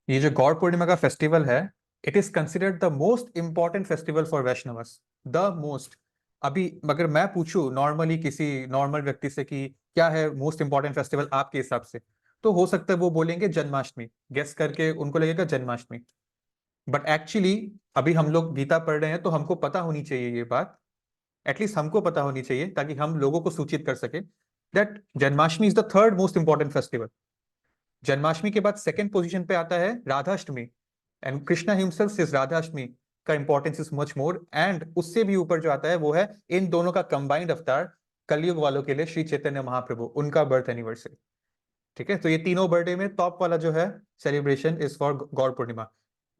ये जो गौर पूर्णिमा का फेस्टिवल है, it is considered the most important festival for Vaishnavas. The most. अभी अगर मैं पूछूं नॉर्मली किसी नॉर्मल व्यक्ति से कि क्या है मोस्ट इंपॉर्टेंट फेस्टिवल आपके हिसाब से, तो हो सकता है वो बोलेंगे जन्माष्टमी। गेस करके उनको लगेगा जन्माष्टमी। बट एक्चुअली अभी हम लोग गीता पढ़ रहे हैं तो हमको पता होनी चाहिए ये बात। एटलीस्ट हमको पता होनी चाहिए ताकि हम लोगों को सूचित कर सके that Janmashtami is the third most important festival. Janmashtami के बाद सेकंड पोजीशन पे आता है Radhashtami. And Krishna himself is Radhashtami का importance is much more. And उससे भी ऊपर जो आता है वो है इन दोनों का कंबाइंड अवतार कलयुग वालों के लिए श्री चैतन्य महाप्रभु, उनका बर्थ एनिवर्सरी। ठीक है, तो ये तीनों बर्थडे में टॉप वाला जो है celebration is for Gaur Purnima.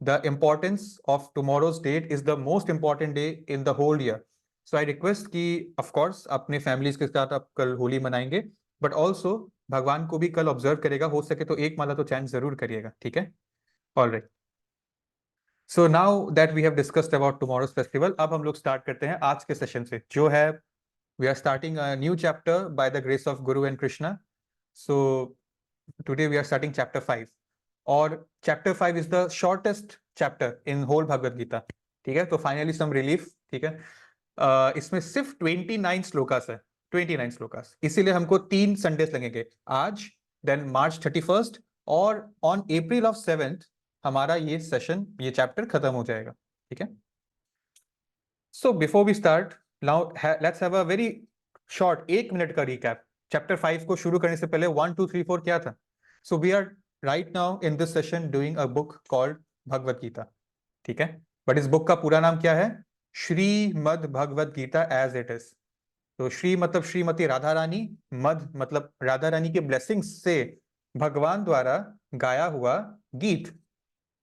The importance of tomorrow's date is the most important day in the whole year. So I request कि ऑफ कोर्स अपने फैमिलीज के साथ आप कल होली मनाएंगे, बट ऑल्सो भगवान को भी कल ऑब्जर्व करेगा, हो सके तो एक माला तो चैंट जरूर करिएगा। ठीक है, all right. So now that we have discussed about tomorrow's festival, अब हम लोग स्टार्ट करते हैं आज के सेशन से जो है we are starting a new chapter by the grace of guru and Krishna. So today we are starting chapter 5 और chapter 5 is the shortest chapter in whole Bhagavad Gita। ठीक है, तो फाइनली सम रिलीफ। ठीक है, इसमें सिर्फ 29 श्लोकास है। 29 श्लोकास, इसीलिए हमको 3 संडेस लगेंगे। आज, देन मार्च 31st, और ऑन अप्रैल ऑफ 7th हमारा ये सेशन, ये चैप्टर खत्म हो जाएगा। ठीक है, so before we start now let's have a very short 1 minute का रिकैप। चैप्टर 5 को शुरू करने से पहले 1 2 3 4 क्या था। So we are right now in this session doing a book called Bhagavad Gita. ठीक है, बट इस बुक का पूरा नाम क्या है? Shrimad Bhagavad Gita as it is. तो श्री मतलब श्रीमती राधा रानी, मद मतलब राधा रानी के ब्लेसिंग्स से भगवान द्वारा गाया हुआ गीत,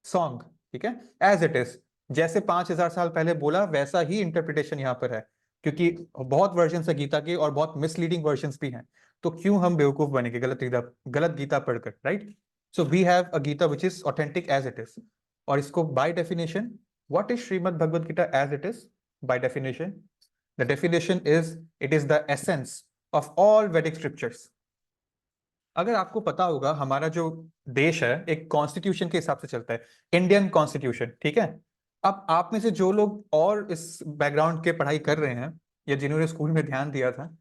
सॉन्ग। ठीक है, एज इट इज, जैसे 5000 साल पहले बोला वैसा ही इंटरप्रिटेशन यहाँ पर है, क्योंकि बहुत वर्जन है गीता के और बहुत मिसलीडिंग वर्जन भी हैं। तो क्यों हम बेवकूफ बनेंगे गलत गीता पढ़कर, right? So we have a Gita which is authentic as it is. और इसको by definition, what is Shrimad Bhagavad Gita as it is? By definition, the definition is it is the essence of all Vedic scriptures. अगर आपको पता होगा हमारा जो देश है एक कॉन्स्टिट्यूशन के हिसाब से चलता है, इंडियन कॉन्स्टिट्यूशन। ठीक है, अब आप में से जो लोग और इस बैकग्राउंड के पढ़ाई कर रहे हैं या जिन्होंने स्कूल में ध्यान दिया था,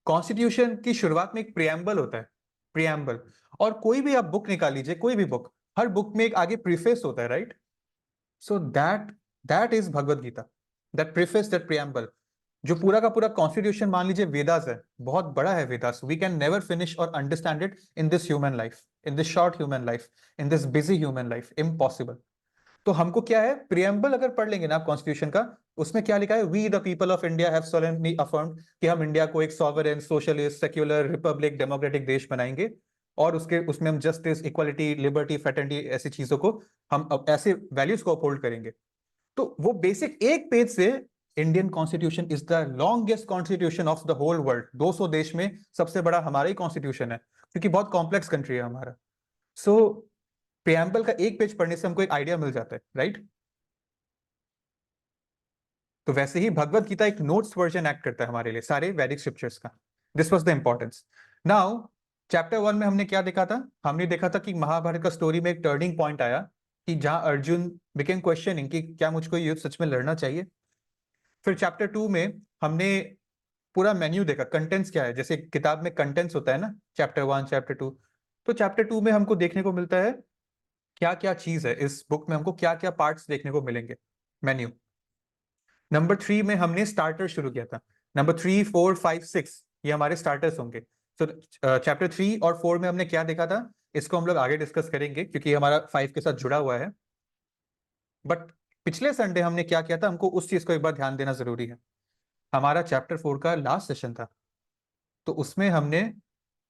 कॉन्स्टिट्यूशन की शुरुआत में एक प्रियम्बल होता है। प्रियम्बल। और कोई भी आप बुक निकाल लीजिए, कोई भी बुक, हर बुक में एक आगे प्रीफेस होता है, right? So that that is Bhagavad Gita, that preface, that preamble. जो पूरा का पूरा कॉन्स्टिट्यूशन मान लीजिए वेदास है, बहुत बड़ा है Vedas. We can never finish और understand it in this human life, in this short human life, in this busy human life, impossible. तो हमको क्या है, प्रियम्बल अगर पढ़ लेंगे ना आप कॉन्स्टिट्यूशन का, उसमें क्या लिखा है? We the people of India have solemnly affirmed कि हम इंडिया को एक sovereign, socialist, secular, republic, democratic देश बनाएंगे। और उसके उसमें हम जस्टिस, इक्वालिटी, लिबर्टी, फ्रेटर्निटी, ऐसी चीजों को हम ऐसे वैल्यूज को अपहोल्ड करेंगे। तो वो बेसिक एक पेज से, Indian constitution is the longest constitution of the whole world. 200 देश में सबसे बड़ा हमारा ही कॉन्स्टिट्यूशन है, क्योंकि बहुत कॉम्प्लेक्स कंट्री है हमारा। सो प्रियम्बल का एक पेज पढ़ने से हमको एक आइडिया मिल जाता है, राइट? तो वैसे ही भगवत गीता एक नोट्स वर्जन एक्ट करता है हमारे लिए सारे वैदिक स्क्रिप्चर्स का। This was the importance. Now chapter 1 में हमने क्या देखा था? हमने देखा था कि महाभारत का स्टोरी में एक टर्निंग पॉइंट आया कि जहां अर्जुन बिकेम क्वेश्चनिंग कि क्या मुझको युद्ध सच में लड़ना चाहिए। फिर चैप्टर 2 में हमने पूरा मेन्यू देखा, कंटेंट्स क्या है, जैसे किताब में कंटेंट्स होता है ना, चैप्टर 1, चैप्टर 2। तो चैप्टर 2 में हमको देखने को मिलता है क्या क्या चीज है इस बुक में, हमको क्या क्या पार्ट्स देखने को मिलेंगे, मेन्यू। नंबर 3 में हमने स्टार्टर शुरू किया था। नंबर 3, 4, 5, 6 ये हमारे स्टार्टर्स होंगे। तो चैप्टर 3 और 4 में हमने क्या देखा था, इसको हम लोग आगे डिस्कस करेंगे क्योंकि हमारा 5 के साथ जुड़ा हुआ है। बट पिछले संडे हमने क्या किया था, हमको उस चीज को एक बार ध्यान देना जरूरी है। हमारा चैप्टर 4 का लास्ट सेशन था, तो उसमें हमने,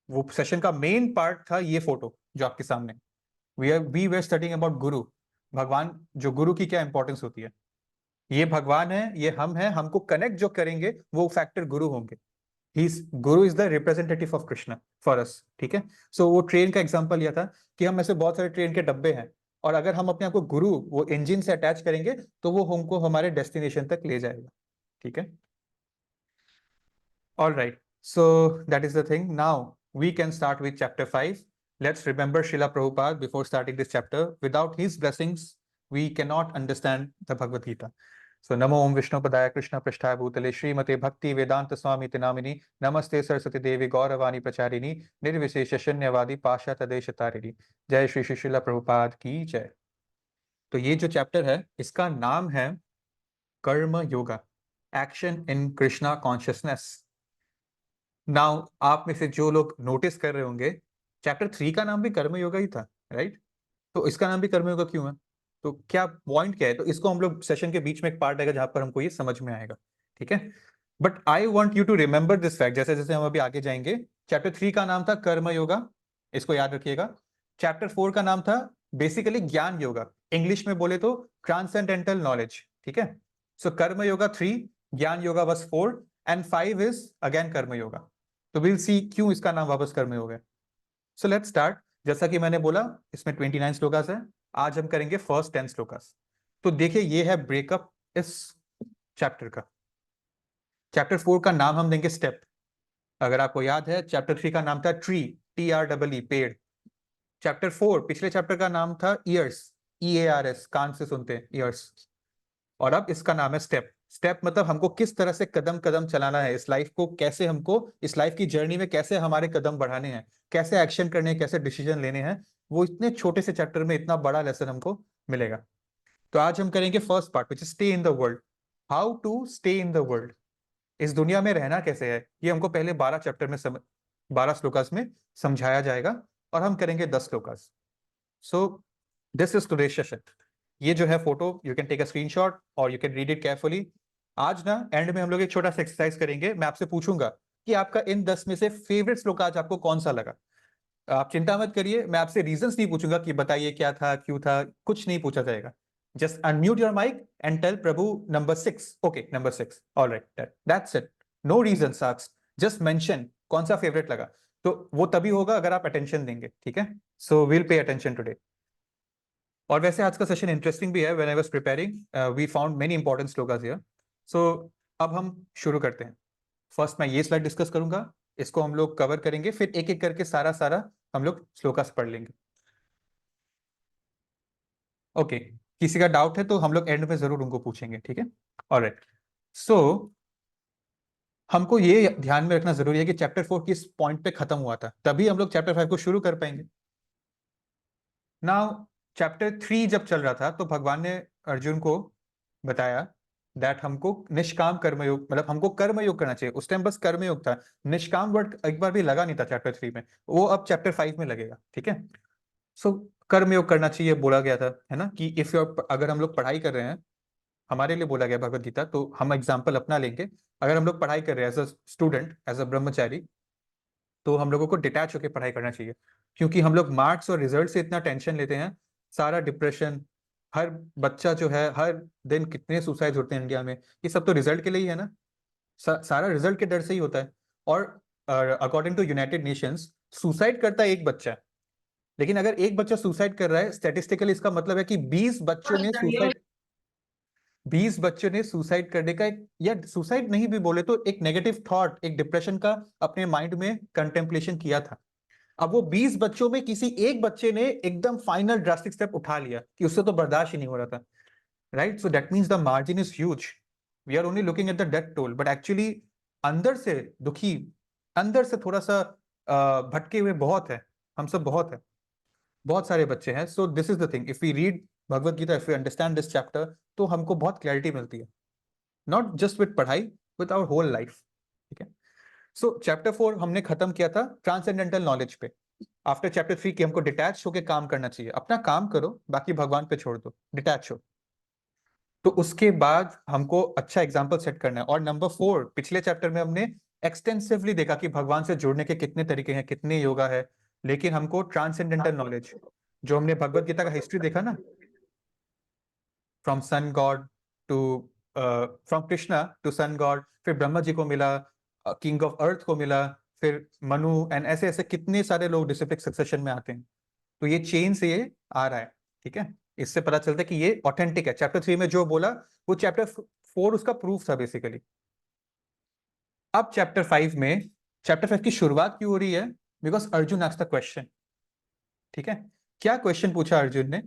वो सेशन का मेन पार्ट था ये फोटो जो आपके सामने। वी वर स्टडिंग अबाउट गुरु, भगवान, जो गुरु की क्या इंपॉर्टेंस होती है। ये भगवान है, ये हम हैं, हमको कनेक्ट जो करेंगे वो फैक्टर गुरु होंगे। गुरु is the representative of Krishna for us. ठीक है, सो वो ट्रेन का एग्जांपल लिया था कि हम ऐसे बहुत सारे ट्रेन के डब्बे हैं, और अगर हम अपने आप को गुरु, वो इंजन से अटैच करेंगे तो वो हमको हमारे डेस्टिनेशन तक ले जाएगा। ठीक है, all right. So that is the thing. Now we can start with chapter 5। Let's remember Srila Prabhupada before starting this chapter. Without his blessings, we cannot understand the Bhagavad Gita. So Namo Om Vishnu Padaya Krishna Prasthaya Bhutale Srimate Bhakti Vedanta Swami Tinamini Namaste Saraswati Devi Gauravani Pracharini Nirvishesha Shanyavadi Pasha Tadesha Tarini. जय श्री श्री श्रीला प्रभुपाद की जय। तो ये जो chapter है इसका नाम है कर्म Yoga, action in Krishna consciousness. Now आप में से जो लोग नोटिस कर रहे होंगे चैप्टर 3 का नाम भी कर्म योगा ही था, राइट? तो इसका नाम भी कर्म योगा क्यों है? तो क्या पॉइंट क्या है? तो इसको हम लोग सेशन के बीच में एक पार्ट आएगा जहां पर हमको ये समझ में आएगा, ठीक है? But I want you to remember this fact. जैसे जैसे हम अभी आगे जाएंगे, चैप्टर 3 का नाम था कर्म योगा, इसको याद रखिएगा। चैप्टर 4 का नाम था बेसिकली ज्ञान योगा, इंग्लिश में बोले तो ट्रांसेंडेंटल नॉलेज, ठीक है? सो कर्म योगा 3, ज्ञान yoga was 4 and 5 is again कर्म योगा। तो विल सी क्यों इसका नाम वापस कर्म योगा। सो लेट्स स्टार्ट। जैसा कि मैंने बोला इसमें 29 श्लोकास है, आज हम करेंगे फर्स्ट 10 श्लोकास। तो देखिए ये है ब्रेकअप इस चैप्टर का। चैप्टर 4 का नाम हम देंगे स्टेप। अगर आपको याद है चैप्टर 3 का नाम था ट्री, TREE पेड़। चैप्टर 4 पिछले चैप्टर का नाम था ईयर्स, EARS कान से सुनते हैं ईयर्स। और अब इसका नाम है स्टेप। स्टेप मतलब हमको किस तरह से कदम कदम चलाना है इस लाइफ को, कैसे हमको इस लाइफ की जर्नी में कैसे हमारे कदम बढ़ाने हैं, कैसे एक्शन करने हैं, कैसे डिसीजन लेने हैं, वो इतने छोटे से चैप्टर में इतना बड़ा लेसन हमको मिलेगा। तो आज हम करेंगे first part which is stay in the world, how to stay in the world. इस दुनिया में रहना कैसे है ये हमको पहले 12 चैप्टर में 12 श्लोकास में समझाया जाएगा और हम करेंगे 10 shlokas. So this is today's session. ये जो है photo you can take a screenshot और you can read it carefully. आज ना एंड में हम लोग एक छोटा सा एक्सरसाइज करेंगे। मैं आपसे पूछूंगा कि आपका इन 10 में से फेवरेट श्लोक आज आपको कौन सा लगा। आप चिंता मत करिए, मैं आपसे रीजंस नहीं पूछूंगा कि बताइए क्या था, क्यों था, कुछ नहीं पूछा जाएगा। Just unmute your mic and tell Prabhu number 6। Okay number 6, alright, that's it. No reasons asked, just mention कौन सा फेवरेट लगा। तो वो तभी होगा अगर आप अटेंशन देंगे, ठीक है? So will pay attention today. और वैसे आज का सेशन इंटरेस्टिंग भी है। When I was preparing we found many important shlokas here. So अब हम शुरू करते हैं। फर्स्ट मैं ये स्लाइड डिस्कस करूंगा, इसको हम लोग कवर करेंगे, फिर एक एक करके सारा सारा हम लोग श्लोकास पढ़ लेंगे। ओके किसी का डाउट है तो हम लोग एंड में जरूर उनको पूछेंगे, ठीक है? ऑलराइट। सो हमको ये ध्यान में रखना जरूरी है कि चैप्टर 4 किस पॉइंट पे खत्म हुआ था, तभी हम लोग चैप्टर 5 को शुरू कर पाएंगे। नाउ चैप्टर 3 जब चल रहा था तो भगवान ने अर्जुन को बताया दैट हमको निष्काम कर्मयोग, मतलब हमको कर्मयोग करना चाहिए। उस टाइम बस कर्मयोग था, निष्काम वर्ड एक बार भी लगा नहीं था चैप्टर 3 में, वो अब चैप्टर 5 में लगेगा, ठीक है? सो कर्मयोग करना चाहिए बोला गया था, है ना? कि इफ यू, अगर हम लोग पढ़ाई कर रहे हैं, हमारे लिए बोला गया भगवत गीता, तो हम एग्जाम्पल अपना लेंगे। अगर हम लोग पढ़ाई कर रहे हैं as a student, as a brahmachari, तो हम लोगों को डिटैच होकर पढ़ाई करना चाहिए। क्योंकि हम लोग मार्क्स और रिजल्ट से इतना टेंशन लेते हैं, सारा डिप्रेशन, हर बच्चा जो है हर दिन कितने सुसाइड होते हैं इंडिया में, ये सब तो रिजल्ट के लिए ही है ना। सारा रिजल्ट के डर से ही होता है। और according to United Nations suicide करता है एक बच्चा, लेकिन अगर एक बच्चा सुसाइड कर रहा है स्टैटिस्टिकली इसका मतलब है कि 20 बच्चों ने सुसाइड करने का एक, या सुसाइड नहीं भी बोले तो एक नेगेटिव थॉट, एक डिप्रेशन का अपने माइंड में कंटेम्पलेशन किया था। अब वो 20 बच्चों में किसी एक बच्चे ने एकदम फाइनल ड्रास्टिक स्टेप उठा लिया कि उससे तो बर्दाश्त ही नहीं हो रहा था, right? So that means the margin is huge. We are only looking at the death toll, but actually अंदर से दुखी, अंदर से थोड़ा सा भटके हुए बहुत है, हम सब बहुत है, बहुत सारे बच्चे हैं। So this is the thing, if we read Bhagavad Gita, if we understand this chapter, तो हमको बहुत क्लैरिटी मिलती है, नॉट जस्ट विद पढ़ाई, विद आवर होल लाइफ, ठीक है? सो चैप्टर 4 हमने खत्म किया था ट्रांसेंडेंटल नॉलेज पे। आफ्टर चैप्टर 3 की हमको डिटैच होकर काम करना चाहिए, अपना काम करो बाकी भगवान पे छोड़ दो, डिटैच हो। तो उसके बाद हमको अच्छा एग्जाम्पल सेट करना है। और नंबर 4 पिछले चैप्टर में हमने एक्सटेंसिवली देखा कि भगवान से जुड़ने के कितने तरीके हैं, कितने योगा है, लेकिन हमको ट्रांसेंडेंटल नॉलेज, जो हमने भगवत गीता का हिस्ट्री देखा ना, from sun god to, from Krishna to sun god, फिर ब्रह्मा जी को मिला, किंग ऑफ अर्थ को मिला, फिर मनु, एंड ऐसे ऐसे कितने सारे लोग डिसिप्लिक सक्सेशन में आते हैं। तो ये चेन से ये आ रहा है, ठीक है? इससे पता चलता है कि ये ऑथेंटिक है। चैप्टर 3 में जो बोला वो चैप्टर 4 उसका प्रूफ था बेसिकली। अब चैप्टर 5 में, चैप्टर 5 की शुरुआत क्यों हो रही है? Because Arjun asked the question. ठीक है, क्या क्वेश्चन पूछा अर्जुन ने?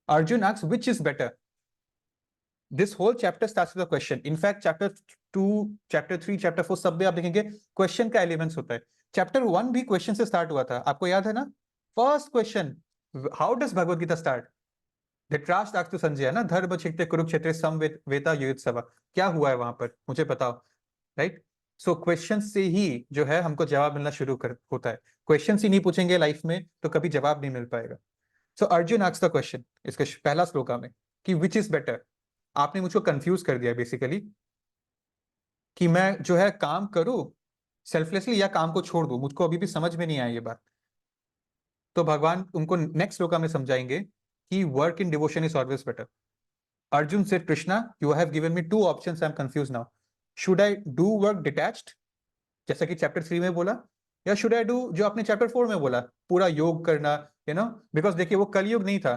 Arjun asks which is better. This whole chapter starts with a question. In fact chapter 2, chapter 3, chapter 4 सब में आप देखेंगे क्वेश्चन का एलिमेंट्स होता है. चैप्टर 1 भी क्वेश्चन से स्टार्ट हुआ था, आपको याद है ना? First question, how does Bhagavad Gita start? Dhritarashtra asks to Sanjay, ना, धर्म क्षेत्र कुरुक्षेत्र समवेता युयुत्सव. क्या हुआ है वहां पर, मुझे बताओ. राइट. सो क्वेश्चन से ही जो है हमको जवाब मिलना शुरू कर होता है. क्वेश्चन ही नहीं पूछेंगे लाइफ में तो कभी जवाब नहीं मिल पाएगा. सो अर्जुन आस्क्स द क्वेश्चन इसके पहला श्लोका में कि विच इज बेटर. आपने मुझको कंफ्यूज कर दिया बेसिकली कि मैं जो है काम करूं सेल्फलेसली या काम को छोड़ दूं. मुझको अभी भी समझ में नहीं आया ये बात. तो भगवान उनको नेक्स्ट श्लोका में समझाएंगे कि work in devotion is always better. Arjun said Krishna you have given me two options, I am confuse now. Should I do work detached जैसा कि चैप्टर 3 में बोला, या शुड आई डू जो आपने चैप्टर 4 में बोला पूरा योग करना, बिकॉज देखिए वो कलयुग नहीं था,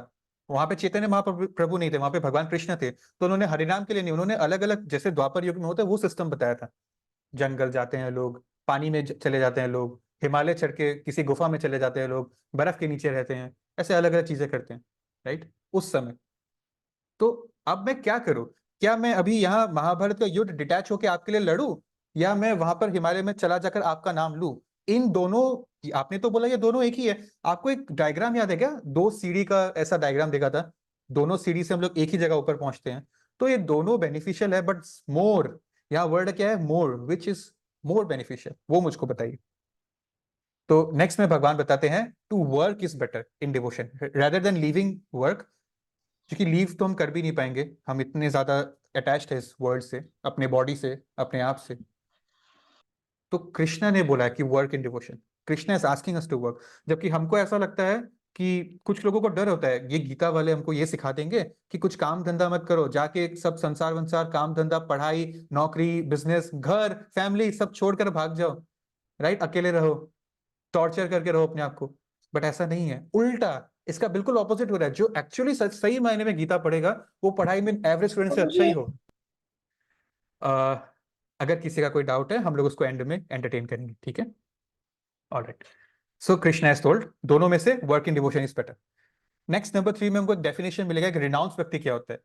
वहां पे चैतन्य महाप्रभु नहीं थे, वहां पे भगवान कृष्ण थे. तो उन्होंने हरिनाम के लिए नहीं, उन्होंने अलग अलग जैसे द्वापर युग में होता है वो सिस्टम बताया था. जंगल जाते हैं लोग, पानी में चले जाते हैं लोग, हिमालय चढ़ के किसी गुफा में चले जाते हैं लोग, बर्फ के नीचे रहते हैं, ऐसे अलग अलग चीजें करते हैं. राइट, उस समय. तो अब मैं क्या करूं? क्या मैं अभी यहाँ महाभारत का युद्ध डिटैच होकर आपके लिए लड़ूं, या मैं वहां पर हिमालय में चला जाकर आपका नाम लूं? इन दोनों, आपने तो बोला ये दोनों एक ही है. आपको एक डायग्राम याद है क्या? 2 सीढ़ी का ऐसा डायग्राम देखा था, दोनों सीढ़ी से हम लोग एक ही जगह ऊपर पहुंचते हैं. तो ये दोनों बेनिफिशियल है, बट मोर, यहाँ वर्ड क्या है? मोर. विच इज मोर बेनिफिशियल, वो मुझको बताइए. तो नेक्स्ट में भगवान बताते हैं to work is better in devotion rather than leaving work. क्योंकि लीव तो हम कर भी नहीं पाएंगे, हम इतने ज्यादा अटैच्ड है इस वर्ल्ड से, अपने बॉडी से, अपने आप से. तो कृष्णा ने बोला है कि work in devotion. Krishna is asking us to work. जबकि हमको ऐसा लगता है कि कुछ लोगों को डर होता है, ये गीता वाले हमको ये सिखा देंगे कि कुछ काम धंधा मत करो, जाके सब संसार वंसार काम धंधा पढ़ाई नौकरी बिजनेस घर फैमिली सब छोड़कर भाग जाओ. राइट, अकेले रहो, टॉर्चर करके रहो अपने आप को. बट ऐसा नहीं है, उल्टा इसका बिल्कुल ऑपोजिट हो रहा है. जो एक्चुअली सही मायने में गीता पढ़ेगा वो पढ़ाई में एवरेज स्टूडेंट से अच्छा ही हो. अगर किसी का कोई डाउट है हम लोग उसको एंड में एंटरटेन करेंगे, ठीक है? Alright. So Krishna has told दोनों में से work in devotion is better. Next number 3 में हमको डेफिनेशन मिलेगा कि रिनाउंस व्यक्ति क्या होता है.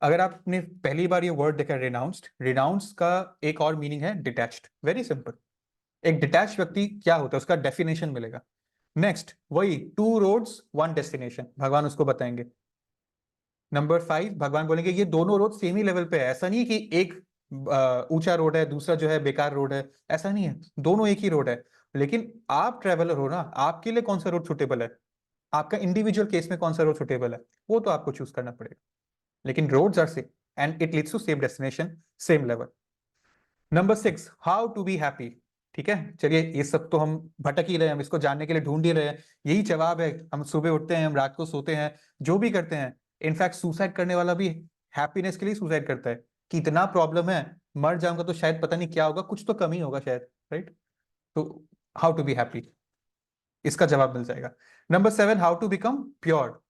अगर आपने पहली बार ये वर्ड देखा रिनाउंस्ड, रिनाउंस का एक और मीनिंग है डिटैच्ड. Very simple. एक डिटैच व्यक्ति क्या होता है उसका डेफिनेशन मिलेगा. नेक्स्ट वही 2 रोड्स 1 डेस्टिनेशन, भगवान उसको बताएंगे. नंबर 5 भगवान बोलेंगे ये दोनों रोड सेम ही लेवल पे है. ऐसा नहीं है कि एक ऊंचा रोड है दूसरा जो है बेकार रोड है, ऐसा नहीं है, दोनों एक ही रोड है. लेकिन आप ट्रेवलर हो ना, आपके लिए कौन सा रोड सुटेबल है, आपका इंडिविजुअल केस में कौन सा रोड सुटेबल है, वो तो आपको चूज करना पड़ेगा. लेकिन roads are same and it leads to same destination, same level. Number 6 how to be happy. ठीक है, चलिए ये सब तो हम भटक ही रहे हैं, हम इसको जानने के लिए ढूंढ ही रहे हैं. यही जवाब है, हम सुबह उठते हैं, हम रात को सोते हैं, जो भी करते हैं. इनफैक्ट सुसाइड करने वाला भी हैप्पीनेस के लिए सुसाइड करता है कि इतना प्रॉब्लम है, मर जाऊंगा तो शायद पता नहीं क्या होगा, कुछ तो कमी होगा शायद. राइट. तो हाउ टू बी हैप्पी, इसका जवाब मिल जाएगा. Number 7 how to become pure.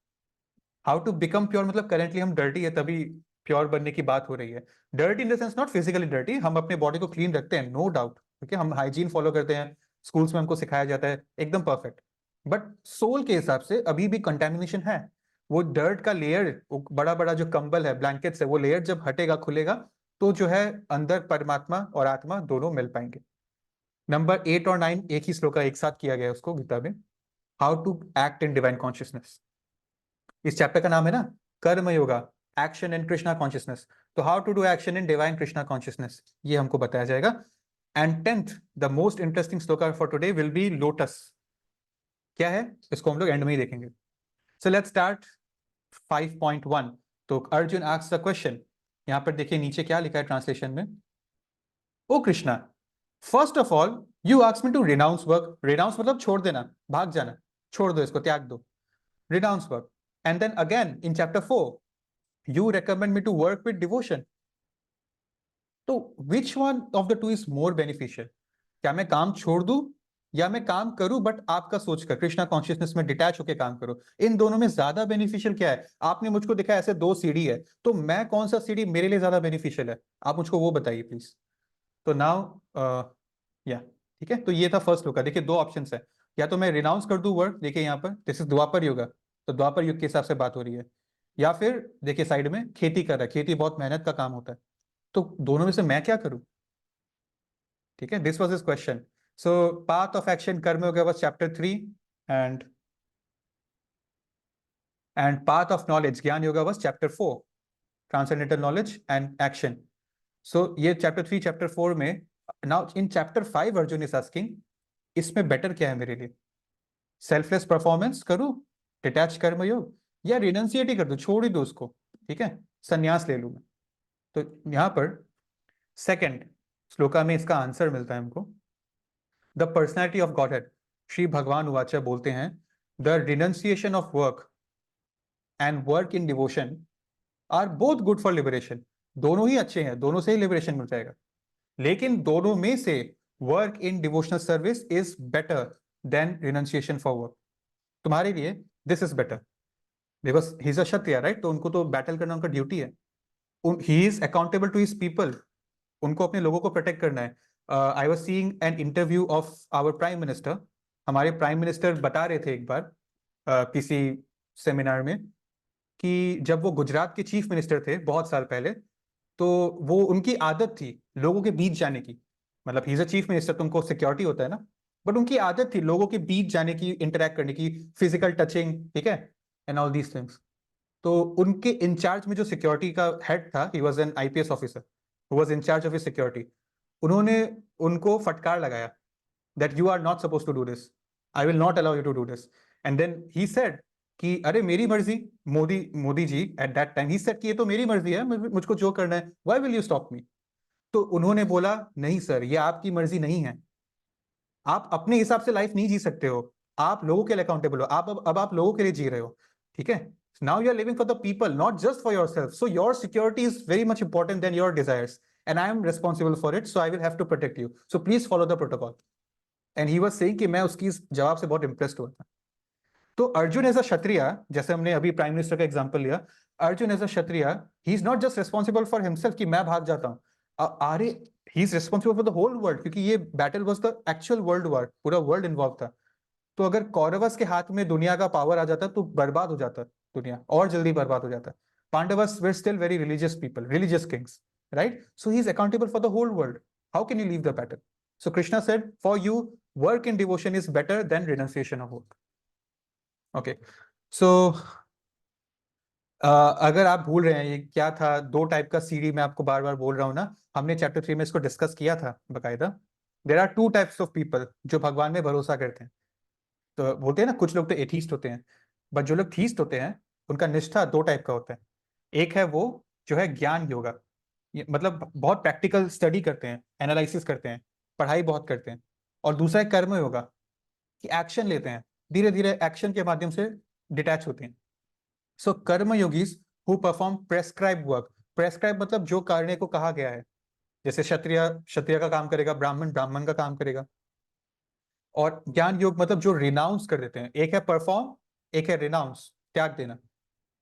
How to become pure मतलब करेंटली हम डर्टी है तभी प्योर बनने की बात हो रही है. Dirty in the sense not physically dirty, हम अपने बॉडी को क्लीन रखते हैं, नो डाउट. ओके, हम हाइजीन फॉलो करते हैं, स्कूल्स में हमको सिखाया जाता है एकदम परफेक्ट. बट सोल के हिसाब से अभी भी कंटेमिनेशन है. वो डर्ट का लेयर, बड़ा बड़ा जो कंबल है ब्लैंकेट्स है, वो लेयर जब हटेगा खुलेगा तो जो है अंदर परमात्मा और आत्मा दोनों मिल पाएंगे. नंबर 8 और 9 एक ही श्लोक का एक साथ किया गया है उसको गीता में. How to act in divine consciousness. इस चैप्टर का नाम है ना Karma Yoga, action in Krishna consciousness. तो how to do action in divine Krishna consciousness, ये हमको बताया जाएगा. And 10th the most interesting shloka for today will be lotus. क्या है इसको हम लोग एंड में ही देखेंगे. So let's start 5.1. तो अर्जुन आस्क्स द क्वेश्चन. यहां पर देखिए नीचे क्या लिखा है ट्रांसलेशन में. O Krishna, first of all you ask me to renounce work. Renounce मतलब छोड़ देना, भाग जाना, छोड़ दो इसको, त्याग दो. Renounce work. And then again in chapter 4, you recommend me to work with devotion. तो which one of the two is more beneficial? क्या मैं काम छोड़ दूं या मैं काम करूं बट आपका सोचकर कृष्णा कॉन्शियसनेस में डिटैच होकर काम करूं? इन दोनों में ज्यादा बेनिफिशियल क्या है? आपने मुझको दिखा ऐसे 2 सीढ़ी है, तो मैं कौन सा सीढ़ी मेरे लिए ज्यादा बेनिफिशियल है, आप मुझको वो बताइए प्लीज. तो नाउ या ठीक है, तो ये था फर्स्ट लुक का. देखिए 2 ऑप्शंस है. या तो मैं रिनाउंस कर दूं वर्क, देखिए यहाँ पर दिस इज द्वापर युग, तो द्वापर युग के हिसाब से बात हो रही है, या फिर देखिए साइड में खेती कर रहा है, खेती बहुत मेहनत का काम होता है, तो दोनों में से मैं क्या करूं? ठीक है, this was his question. So path of action Karmayoga was chapter 3, and path of knowledge jnana yoga was chapter 4, transcendental knowledge and action. So ये चैप्टर 3 चैप्टर 4 में, now in chapter 5 Arjun is asking इसमें बेटर क्या है मेरे लिए, सेल्फलेस परफॉर्मेंस करूं, detach कर्मयोग, या रिनंसिएट ही कर दूं, छोड़ ही दो उसको, ठीक है, संन्यास ले लूं मैं। तो यहां पर सेकंड श्लोका में इसका आंसर मिलता है हमको। The personality of Godhead Shri भगवान उवाच बोलते हैं, the renunciation of work and work in devotion are both good for liberation. दोनों ही अच्छे हैं, दोनों से ही लिबरेशन मिल जाएगा, लेकिन दोनों में से work in devotional service is better than renunciation for work. तुम्हारे लिए this is better, because he is a kshatriya, right, तो उनको तो बैटल करना उनका ड्यूटी है, he is accountable to his people, उनको अपने लोगों को प्रोटेक्ट करना है। I was seeing an interview of our prime minister, हमारे प्राइम मिनिस्टर बता रहे थे एक बार किसी सेमिनार में कि जब वो गुजरात के चीफ मिनिस्टर थे बहुत साल पहले, तो वो उनकी आदत थी लोगों के बीच जाने की, मतलब ही इज अ चीफ मिनिस्टर तो उनको सिक्योरिटी होता है ना, बट उनकी आदत थी लोगों के बीच जाने की, इंटरेक्ट करने की, फिजिकल टचिंग, ठीक है, एंड ऑल दीज थिंग्स। तो उनके इंचार्ज में जो सिक्योरिटी का हेड था, he was an IPS officer who was in charge of his security, उन्होंने उनको फटकार लगाया that you are not suppose to do this, I will not allow you to do this, and then he said कि अरे मेरी मर्जी, Modi Modi ji at that time he said कि ये तो मेरी मर्जी है, मुझको जो करना है, why will you stop me? तो उन्होंने बोला नहीं सर, ये आपकी मर्जी नहीं है, आप अपने हिसाब से लाइफ नहीं जी सकते हो, आप लोगों के लिए अकाउंटेबल हो, आप अब आप लोगों के लिए जी रहे हो, ठीक है, now you are living for the people not just for yourself, so your security is very much important than your desires, and I am responsible for it, so I will have to protect you, so please follow the protocol. And he was saying कि मैं उसकी इस जवाब से बहुत impressed हुआ था। तो अर्जुन एज अ क्षत्रिय, जैसे हमने अभी प्राइम मिनिस्टर का एग्जांपल लिया, Arjun as a kshatriya, he is not just responsible for himself कि मैं भाग जाता हूं, अरे he is responsible for the whole world, क्योंकि ये battle was the actual world war, पूरा वर्ल्ड इन्वॉल्व था। तो अगर कौरवस के हाथ में दुनिया का पावर आ जाता तो बर्बाद हो जाता, दुनिया और जल्दी बर्बाद हो जाता। Pandavas were still very religious people, religious kings, right, so he is accountable for the whole world, how can you leave the battle? So Krishna said for you work in devotion is better than renunciation of work. Okay, so अगर आप भूल रहे हैं ये क्या था, दो type का सीढ़ी मैं आपको बार बार बोल रहा हूं ना, हमने चैप्टर 3 में इसको डिस्कस किया था बकायदा। There are two types of people जो भगवान में भरोसा करते हैं, तो बोलते हैं ना कुछ लोग तो एथीस्ट होते हैं, बट जो लोग थीस्ट होते हैं उनका निष्ठा दो टाइप का होता है। एक है वो जो है ज्ञान योगा, मतलब बहुत प्रैक्टिकल स्टडी करते हैं, एनालिसिस करते हैं, पढ़ाई बहुत करते हैं। और दूसरा है कर्म योगा, कि एक्शन लेते हैं, धीरे धीरे एक्शन के माध्यम से डिटैच होते हैं। सो कर्म yogis who perform prescribe work, prescribe मतलब जो करने को कहा गया है, जैसे क्षत्रिय क्षत्रिय का काम करेगा, ब्राह्मण ब्राह्मण का काम करेगा। और ज्ञान योग मतलब जो रिनाउंस कर देते हैं, एक है परफॉर्म, एक है रिनाउंस, त्याग देना,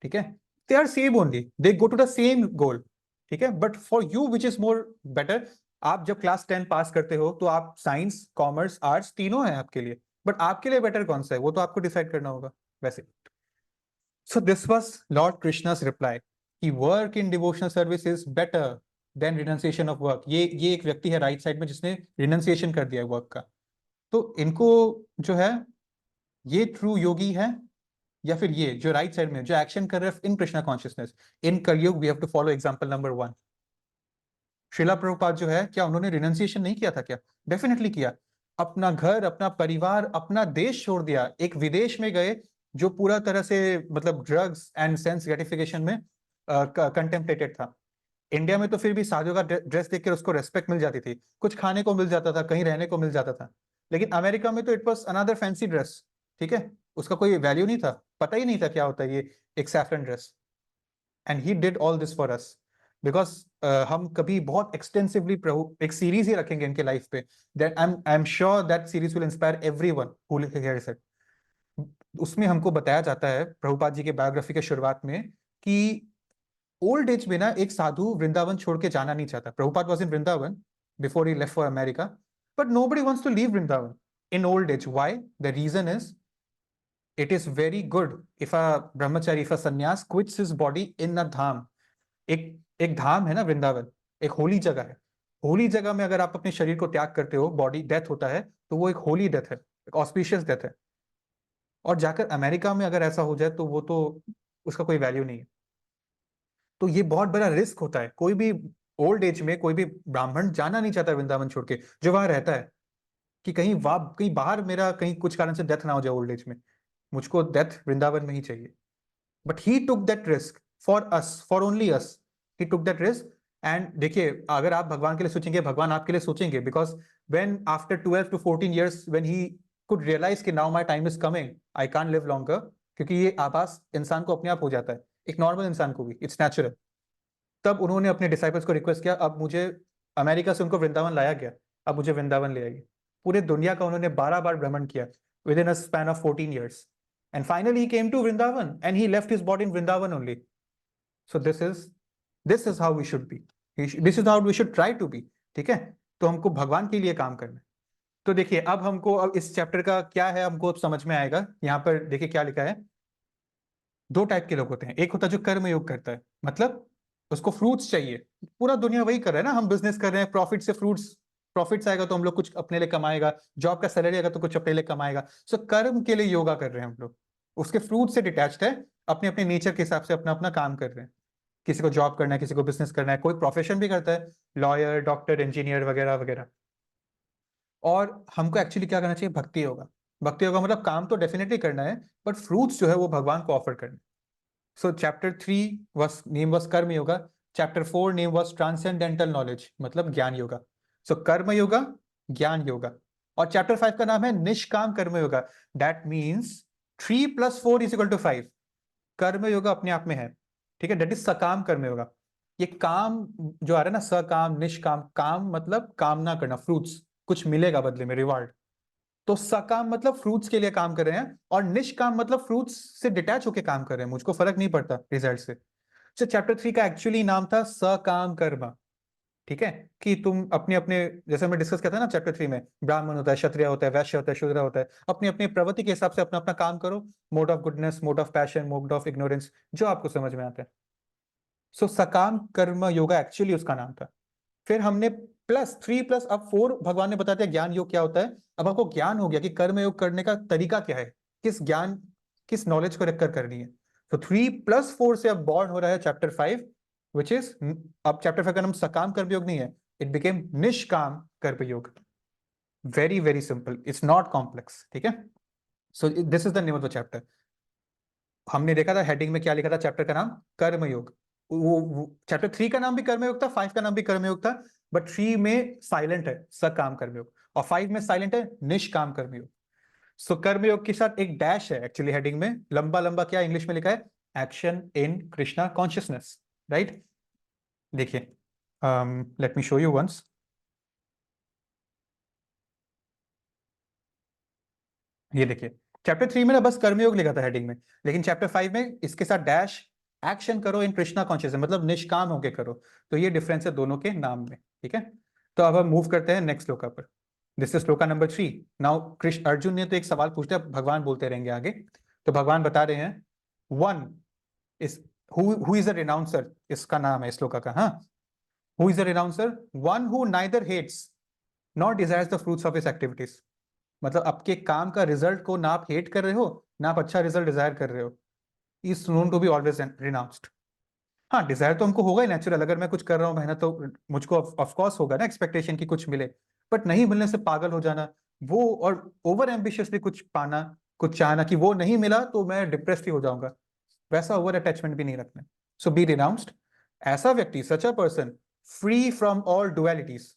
ठीक है, they are same only, they go to the same goal, ठीक है, but for you which is more better, आप जब क्लास 10 पास करते हो तो आप साइंस कॉमर्स आर्ट्स तीनों हैं आपके लिए, बट आपके लिए बेटर कौन सा है वो तो आपको डिसाइड करना होगा वैसे। So this was lord Krishna's reply कि work in devotional service is better than renunciation of work. ये एक व्यक्ति है राइट साइड में जिसने रिनंसिएशन कर दिया वर्क का। तो इनको जो है ये ट्रू योगी है, या फिर ये जो राइट साइड में जो एक्शन कर रहे हैं इन Krishna consciousness, in Kaliyuga we have to follow example number 1। Srila Prabhupada जो है, क्या उन्होंने रिनंसिएशन नहीं किया था क्या? डेफिनेटली किया, अपना घर, अपना परिवार, अपना देश छोड़ दिया, एक विदेश में गए जो पूरा तरह से मतलब ड्रग्स एंड सेंस ग्रेटिफिकेशन में कंटेम्पलेटेड था। इंडिया में तो फिर भी साधु का ड्रेस देख कर उसको रेस्पेक्ट मिल जाती थी, कुछ खाने को मिल जाता था, कहीं रहने को मिल जाता था, लेकिन अमेरिका में तो it was another fancy dress, ठीक है, उसका कोई वैल्यू नहीं था, पता ही नहीं था क्या होता है ये एक saffron dress. And he did all this for us because हम कभी बहुत एक्सटेंसिवली एक सीरीज ही रखेंगे इनके लाइफ पे, that I am sure that series will inspire everyone who hears it. उसमें हमको बताया जाता है प्रभुपाद जी के बायोग्राफी के शुरुआत में कि ओल्ड एज में ना एक साधु वृंदावन छोड़ के जाना नहीं चाहता। Prabhupada was in Vrindavan before he left for America, but nobody wants to leave Vrindavan. in old age. Why? The reason is it is very good if a brahmachari, if a sannyas quits his body in a dham. एक एक धाम है ना वृंदावन, एक होली जगह है। होली जगह में अगर आप अपने शरीर को त्याग करते हो, बॉडी डेथ होता है, तो वो एक होली डेथ है, एक ऑस्पिशियस डेथ है। और जाकर अमेरिका में अगर ऐसा हो जाए तो वो तो उसका कोई वैल्यू नहीं है। तो ये बहुत बड़ा रिस्क होता है। कोई भी ओल्ड एज में कोई भी ब्राह्मण जाना नहीं चाहता वृंदावन छोड़ के, जो वहां रहता है, कि कहीं बाहर मेरा कहीं कुछ कारण से डेथ ना हो जाए ओल्ड एज में, मुझको डेथ वृंदावन में ही चाहिए। But he took that risk for us, for only us, he took that risk. And देखिए, अगर आप भगवान के लिए सोचेंगे, भगवान आपके लिए सोचेंगे, because when after 12 to 14 years when he could realise कि now my time is coming, I can't live longer, क्योंकि ये आभास इंसान को अपने आप हो जाता है, एक नॉर्मल इंसान को भी, इट्स नेचुरल। तब उन्होंने अपने डिसाइपल्स को रिक्वेस्ट किया, अब मुझे अमेरिका से उनको वृंदावन लाया गया, अब मुझे वृंदावन ले आइए। पूरे दुनिया का उन्होंने 12 बार भ्रमण किया with in a span of 14 years, and finally he came to Vrindavan and he left his body in Vrindavan only. So this is how we should be, this is how we should try to be। ठीक है, तो हमको भगवान के लिए काम करना है। तो देखिए, अब हमको, अब इस चैप्टर का क्या है हमको अब समझ में आएगा। यहाँ पर देखिए क्या लिखा है। दो टाइप के लोग होते हैं, एक होता है जो कर्म योग करता है, मतलब उसको फ्रूट्स चाहिए। पूरा दुनिया वही कर रहा है ना, हम बिजनेस कर रहे हैं, प्रॉफिट से प्रॉफिट्स आएगा तो हम लोग कुछ अपने लिए कमाएगा, जॉब का सैलरी आएगा तो कुछ अपने लिए कमाएगा। सो कर्म के लिए योगा कर रहे हैं हम लोग, उसके फ्रूट से डिटैच्ड है, अपने अपने नेचर के हिसाब से अपना अपना काम कर रहे हैं। किसी को जॉब करना है, किसी को बिजनेस करना है, कोई प्रोफेशन भी करता है, लॉयर, डॉक्टर, इंजीनियर वगैरह वगैरह। और हमको एक्चुअली क्या करना चाहिए? भक्ति योगा। भक्ति योगा मतलब काम तो डेफिनेटली करना है, बट फ्रूट्स जो है वो भगवान को ऑफर करना है। So chapter 3 name was Karma Yoga. Chapter 4 name was Transcendental Knowledge, मतलब ज्ञान योगा। So कर्म योगा, ज्ञान योगा। और चैप्टर 5 का नाम है निष्काम कर्म योगा। That means 3 + 4 = 5। कर्म योगा अपने आप में है, ठीक है, that is सकाम कर्म योगा। ये काम जो आ रहा है ना, सकाम, निष्काम, काम मतलब कामना करना, फ्रूट्स, कुछ मिलेगा बदले में, रिवार्ड। तो सकाम मतलब फ्रूट्स के लिए काम कर रहे हैं, और निष्काम मतलब फ्रूट्स से डिटैच होकर काम कर रहे हैं, मुझको फर्क नहीं पड़ता रिजल्ट से। तो चैप्टर 3 का एक्चुअली नाम था सकाम कर्म। ठीक है, कि तुम अपने अपने, जैसे मैं डिस्कस करता है ना चैप्टर 3 में, ब्राह्मण होता है, क्षत्रिय होता है, वैश्य होता है, शूद्र होता है, अपनी अपनी प्रवृत्ति के हिसाब से अपना अपना काम करो, mode of goodness, mode of passion, mode of ignorance, जो आपको समझ में आता है। सो सकाम कर्म योगा एक्चुअली उसका नाम था। फिर हमने +3 + अब 4 भगवान ने बता दिया ज्ञान योग क्या होता है। अब आपको ज्ञान हो गया कि कर्म योग करने का तरीका क्या है, किस ज्ञान, किस नॉलेज को रखकर करनी है। तो 3 + 4 से अब बॉर्न हो रहा है चैप्टर 5, विच इज, अब चैप्टर 5 का नाम सकाम कर्म योग नहीं है, इट बिकेम निष्काम कर्म योग। Very very simple, it's not complex. ठीक है, so this is the name of the chapter. हमने देखा था हेडिंग में क्या लिखा था, चैप्टर का नाम कर्म योग। वो चैप्टर 3 का नाम भी कर्मयोग था, 5 का नाम भी कर्मयोग था, बट 3 में साइलेंट है सकाम कर्मयोग, और 5 में साइलेंट है निष्काम कर्मयोग। सो कर्मयोग के साथ एक डैश है एक्चुअली हेडिंग में, लंबा लंबा क्या इंग्लिश में लिखा है, action in Krishna consciousness, right. देखिए, let me show you once. ये देखिए, चैप्टर 3 में ना बस कर्मयोग लिखा था हेडिंग में, लेकिन चैप्टर 5 में इसके साथ डैश, एक्शन करो इन कृष्णा कॉन्शियस, मतलब निष्काम होके करो। तो ये डिफरेंस है दोनों के नाम में। ठीक है, तो अब हम मूव करते हैं नेक्स्ट श्लोका पर। This is shloka number 3। Now Krishna, Arjun ने तो एक सवाल पूछा, भगवान बोलते रहेंगे आगे। तो भगवान बता रहे हैं, one is who is a renouncer, इसका नाम है श्लोका का। हाँ, who is a renouncer? One who neither hates not desires the fruits of his activities. मतलब आपके काम का रिजल्ट को ना आप हेट कर रहे हो, ना आप अच्छा रिजल्ट डिजायर कर रहे हो, is known to be always renounced. हाँ, डिजायर तो हमको होगा ही नेचुरल, अगर मैं कुछ कर रहा हूँ मेहनत तो मुझको ऑफकोर्स होगा ना एक्सपेक्टेशन की कुछ मिले, बट नहीं मिलने से पागल हो जाना वो, और ओवर एम्बिशियसली कुछ पाना, कुछ चाहना कि वो नहीं मिला तो मैं डिप्रेस्ड ही हो जाऊंगा, वैसा ओवर अटैचमेंट भी नहीं रखना। So be renounced. ऐसा व्यक्ति, such a person, free from all dualities,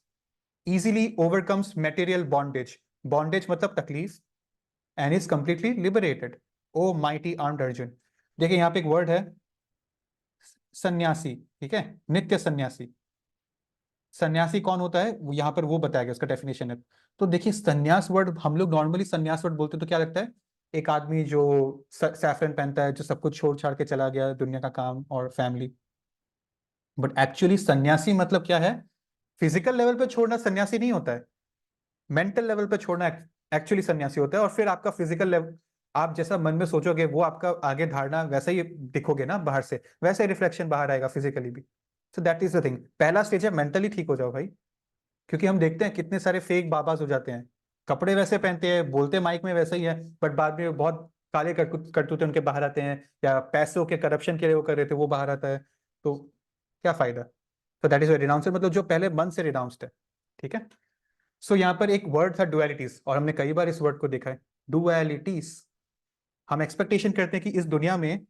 easily overcomes material bondage, bondage मतलब तकलीफ, and is completely liberated, O mighty armed Arjun। देखिए यहाँ पे एक वर्ड है सन्यासी, ठीक है, नित्य सन्यासी। सन्यासी कौन होता है यहाँ पर वो बताया गया, उसका डेफिनेशन है। तो देखिए, सन्यास वर्ड, हम लोग नॉर्मली सन्यास वर्ड बोलते तो क्या लगता है, एक आदमी जो सैफरन पहनता है, जो सब कुछ छोड़ छाड़ के चला गया, दुनिया का काम और फैमिली। बट एक्चुअली सन्यासी मतलब क्या है? फिजिकल लेवल पे छोड़ना सन्यासी नहीं होता है, मेंटल लेवल पे छोड़ना एक्चुअली सन्यासी होता है, और फिर आपका फिजिकल लेवल, आप जैसा मन में सोचोगे वो आपका आगे धारणा वैसा ही दिखोगे ना, बाहर से वैसे ही रिफ्लेक्शन बाहर आएगा फिजिकली भी। सो दैट इज द थिंग। पहला स्टेज है मेंटली ठीक हो जाओ भाई, क्योंकि हम देखते हैं कितने सारे फेक बाबाज हो जाते हैं, कपड़े वैसे पहनते हैं, बोलते माइक में वैसे ही है, बट बाद में बहुत काले करतूते उनके बाहर आते हैं, या पैसों के करप्शन के लिए वो कर रहे थे वो बाहर आता है, तो क्या फायदा। तो दैट इज रिनाउंसर, मतलब जो पहले मन से रिनाउंस्ड है, ठीक है। सो यहाँ पर एक वर्ड था डुअलिटीज, और हमने कई बार इस वर्ड को देखा है, डुअलिटीज। हम एक्सपेक्टेशन करते हैं कि इस दुनिया में,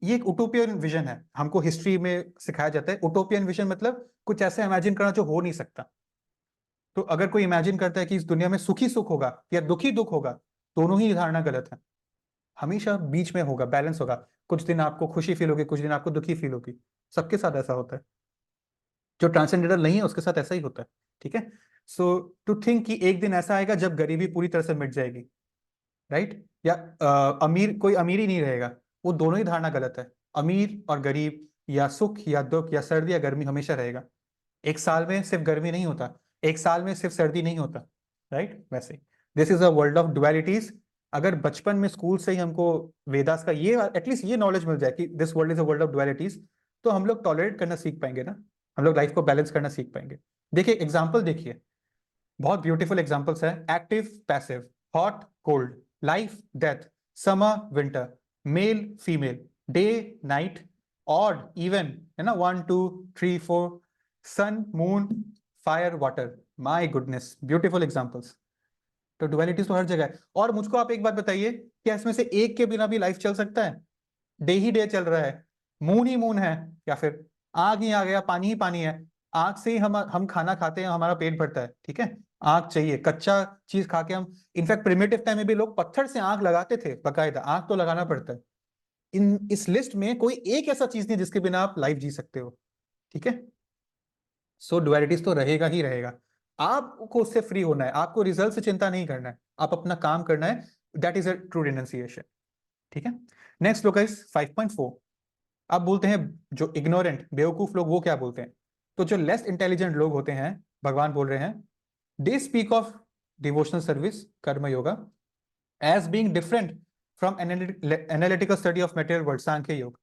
ये एक उटोपियन विजन है, हमको हिस्ट्री में सिखाया जाता है। उटोपियन विजन मतलब कुछ ऐसे इमेजिन करना जो हो नहीं सकता। तो अगर कोई इमेजिन करता है कि इस दुनिया में सुखी सुख होगा या दुखी दुख होगा, दोनों ही धारणा गलत है। हमेशा बीच में होगा, बैलेंस होगा। कुछ दिन आपको खुशी फील होगी, कुछ दिन आपको दुखी फील होगी, सबके साथ ऐसा होता है। जो ट्रांसेंडेंटल नहीं है उसके साथ ऐसा ही होता है, ठीक है। सो टू थिंक कि एक दिन ऐसा आएगा जब गरीबी पूरी तरह से मिट जाएगी, राइट, या अमीर, कोई अमीर ही नहीं रहेगा, वो दोनों ही धारणा गलत है। अमीर और गरीब, या सुख या दुख, या सर्दी या गर्मी हमेशा रहेगा। एक साल में सिर्फ गर्मी नहीं होता, एक साल में सिर्फ सर्दी नहीं होता, राइट। वैसे this is a world of dualities. अगर बचपन में स्कूल से ही हमको वेदास का ये एटलीस्ट ये नॉलेज मिल जाए कि this world is a world of dualities, तो हम लोग टॉलरेट करना सीख पाएंगे ना, हम लोग लाइफ को बैलेंस करना सीख पाएंगे। देखिए एग्जाम्पल देखिए, बहुत ब्यूटीफुल एग्जाम्पल्स है। Active passive, hot cold, life death, summer winter, male female, day night, odd even, है ना, 1 2 3 4, sun moon, fire water. My goodness, beautiful examples. तो डुअलिटीज तो हर जगह है। और मुझको आप एक बात बताइए, क्या इसमें से एक के बिना भी लाइफ चल सकता है? डे ही डे चल रहा है, मून ही मून है, या फिर आग ही आ गया, पानी ही पानी है। आग से ही हम खाना खाते हैं, हमारा पेट भरता है, ठीक है। आग चाहिए, कच्चा चीज खा के हम, इनफैक्ट प्रिमिटिव टाइम में भी लोग पत्थर से आग लगाते थे, बकायदा आग तो लगाना पड़ता है। इस लिस्ट में कोई एक ऐसा चीज नहीं जिसके बिना आप लाइफ जी सकते हो, ठीक है। सो डुअलिटीज तो रहेगा ही रहेगा। आपको उससे फ्री होना है, आपको रिजल्ट से चिंता नहीं करना है, आप अपना काम करना है। That is a true renunciation, ठीक है। नेक्स्ट लो गाइस 5.4। आप बोलते हैं जो इग्नोरेंट बेवकूफ लोग वो क्या बोलते हैं? तो जो लेस इंटेलिजेंट लोग होते हैं, भगवान बोल रहे हैं, they speak of devotional service, karma yoga, as being different from analytical study of material world, Sankhya yoga.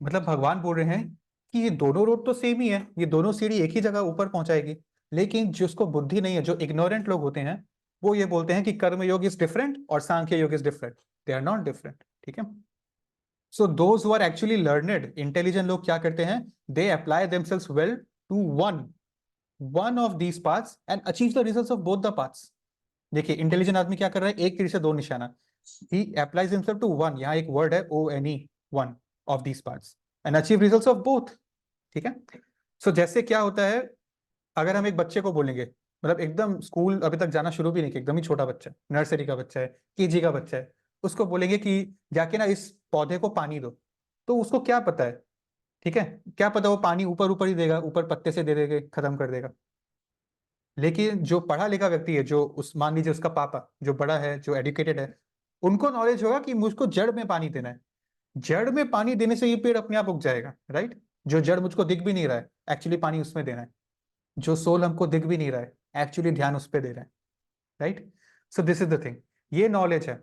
मतलब भगवान बोल रहे हैं कि ये दोनों रोड तो सेम ही है, ये दोनों सीढ़ी एक ही जगह ऊपर पहुंचाएगी, लेकिन जिसको बुद्धि नहीं है, जो इग्नोरेंट लोग होते हैं, वो ये बोलते हैं कि कर्म योग इज डिफरेंट और Sankhya yoga is different. They are not different, ठीक है। So those who are actually learned intelligent लोग क्या करते हैं? They apply themselves well to one one of these paths and achieve the results of both the paths. देखिए intelligent आदमी क्या कर रहा है, एक तीर से दो निशाना। ही अप्लाइज हिमसेल्फ टू वन, यहाँ एक वर्ड है ONE, one of these paths, and achieve results of both, ठीक है। सो जैसे क्या होता है, अगर हम एक बच्चे को बोलेंगे, मतलब एकदम स्कूल अभी तक जाना शुरू भी नहीं किया, एकदम ही छोटा बच्चा, नर्सरी का बच्चा है, KG का बच्चा है, उसको बोलेंगे कि जाके ना इस पौधे को पानी दो, तो उसको क्या पता है, ठीक है, क्या पता वो पानी ऊपर ऊपर ही देगा, ऊपर पत्ते से दे देगा, खत्म कर देगा। लेकिन जो पढ़ा लिखा व्यक्ति है, जो उस मान लीजिए उसका पापा जो बड़ा है, जो एजुकेटेड है, उनको नॉलेज होगा कि मुझको जड़ में पानी देना है, जड़ में पानी देने से ये पेड़ अपने आप उग जाएगा, राइट। जो जड़ मुझको दिख भी नहीं रहा है, एक्चुअली पानी उसमें देना है। जो सोल हमको दिख भी नहीं रहा है, एक्चुअली ध्यान उस पर दे रहा है, right. So this is the thing, ये नॉलेज है।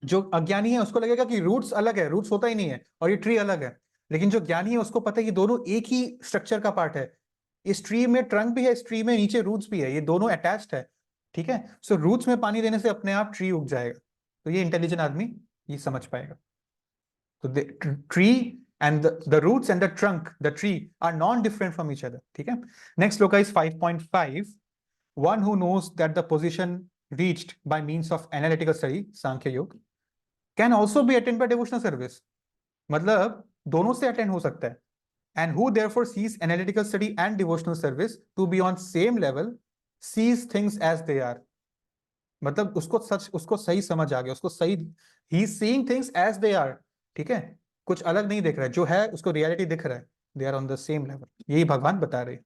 जो अज्ञानी है उसको लगेगा कि रूट्स अलग है, रूट्स होता ही नहीं है, और ये ट्री अलग है। लेकिन जो ज्ञानी है उसको पता है कि दोनों एक ही स्ट्रक्चर का पार्ट है। इस ट्री में ट्रंक भी है, इस ट्री में नीचे रूट्स भी है, ये दोनों अटैच्ड है, ठीक है। सो रूट्स में पानी देने से अपने आप ट्री उग जाएगा। तो ये इंटेलिजेंट आदमी ये समझ पाएगा। तो the tree and the roots and the trunk, the tree are non-different from each other, ठीक है। Next look is 5.5. One who knows that the position reached by means of analytical study, Sankhya Yoga, can also be attained by devotional service. मतलब दोनों से attend हो सकता है। And who therefore sees analytical study and devotional service to be on same level, sees things as they are. मतलब उसको सही समझ आ गया, उसको सही, he is seeing things as they are, ठीक है। कुछ अलग नहीं देख रहा है, जो है उसको रियलिटी दिख रहा है। They are on the same level, यही भगवान बता रहे हैं।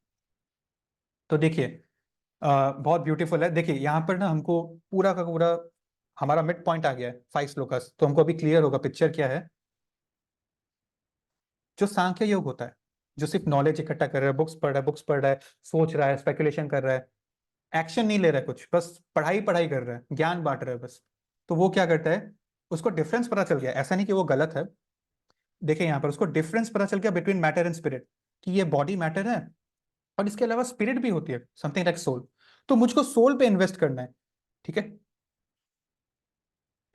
तो देखिए बहुत ब्यूटीफुल है। देखिए यहाँ पर ना हमको पूरा का पूरा हमारा मिड पॉइंट आ गया है 5 श्लोकास, तो हमको अभी क्लियर होगा पिक्चर क्या है। जो सांख्य योग होता है, जो सिर्फ नॉलेज इकट्ठा कर रहा है, बुक्स पढ़ रहा है, सोच रहा है, स्पेकुलेशन कर रहा है, एक्शन नहीं ले रहा है कुछ, बस पढ़ाई पढ़ाई कर रहा है, ज्ञान बांट रहा है बस। तो वो क्या करता है, उसको डिफरेंस पता चल गया, ऐसा नहीं कि वो गलत है। देखिए यहाँ पर उसको डिफरेंस पता चल गया बिटवीन मैटर एंड स्पिरिट, कि ये बॉडी मैटर है और इसके अलावा स्पिरिट भी होती है, समथिंग लाइक सोल। तो मुझको सोल पे इन्वेस्ट करना है, ठीक है।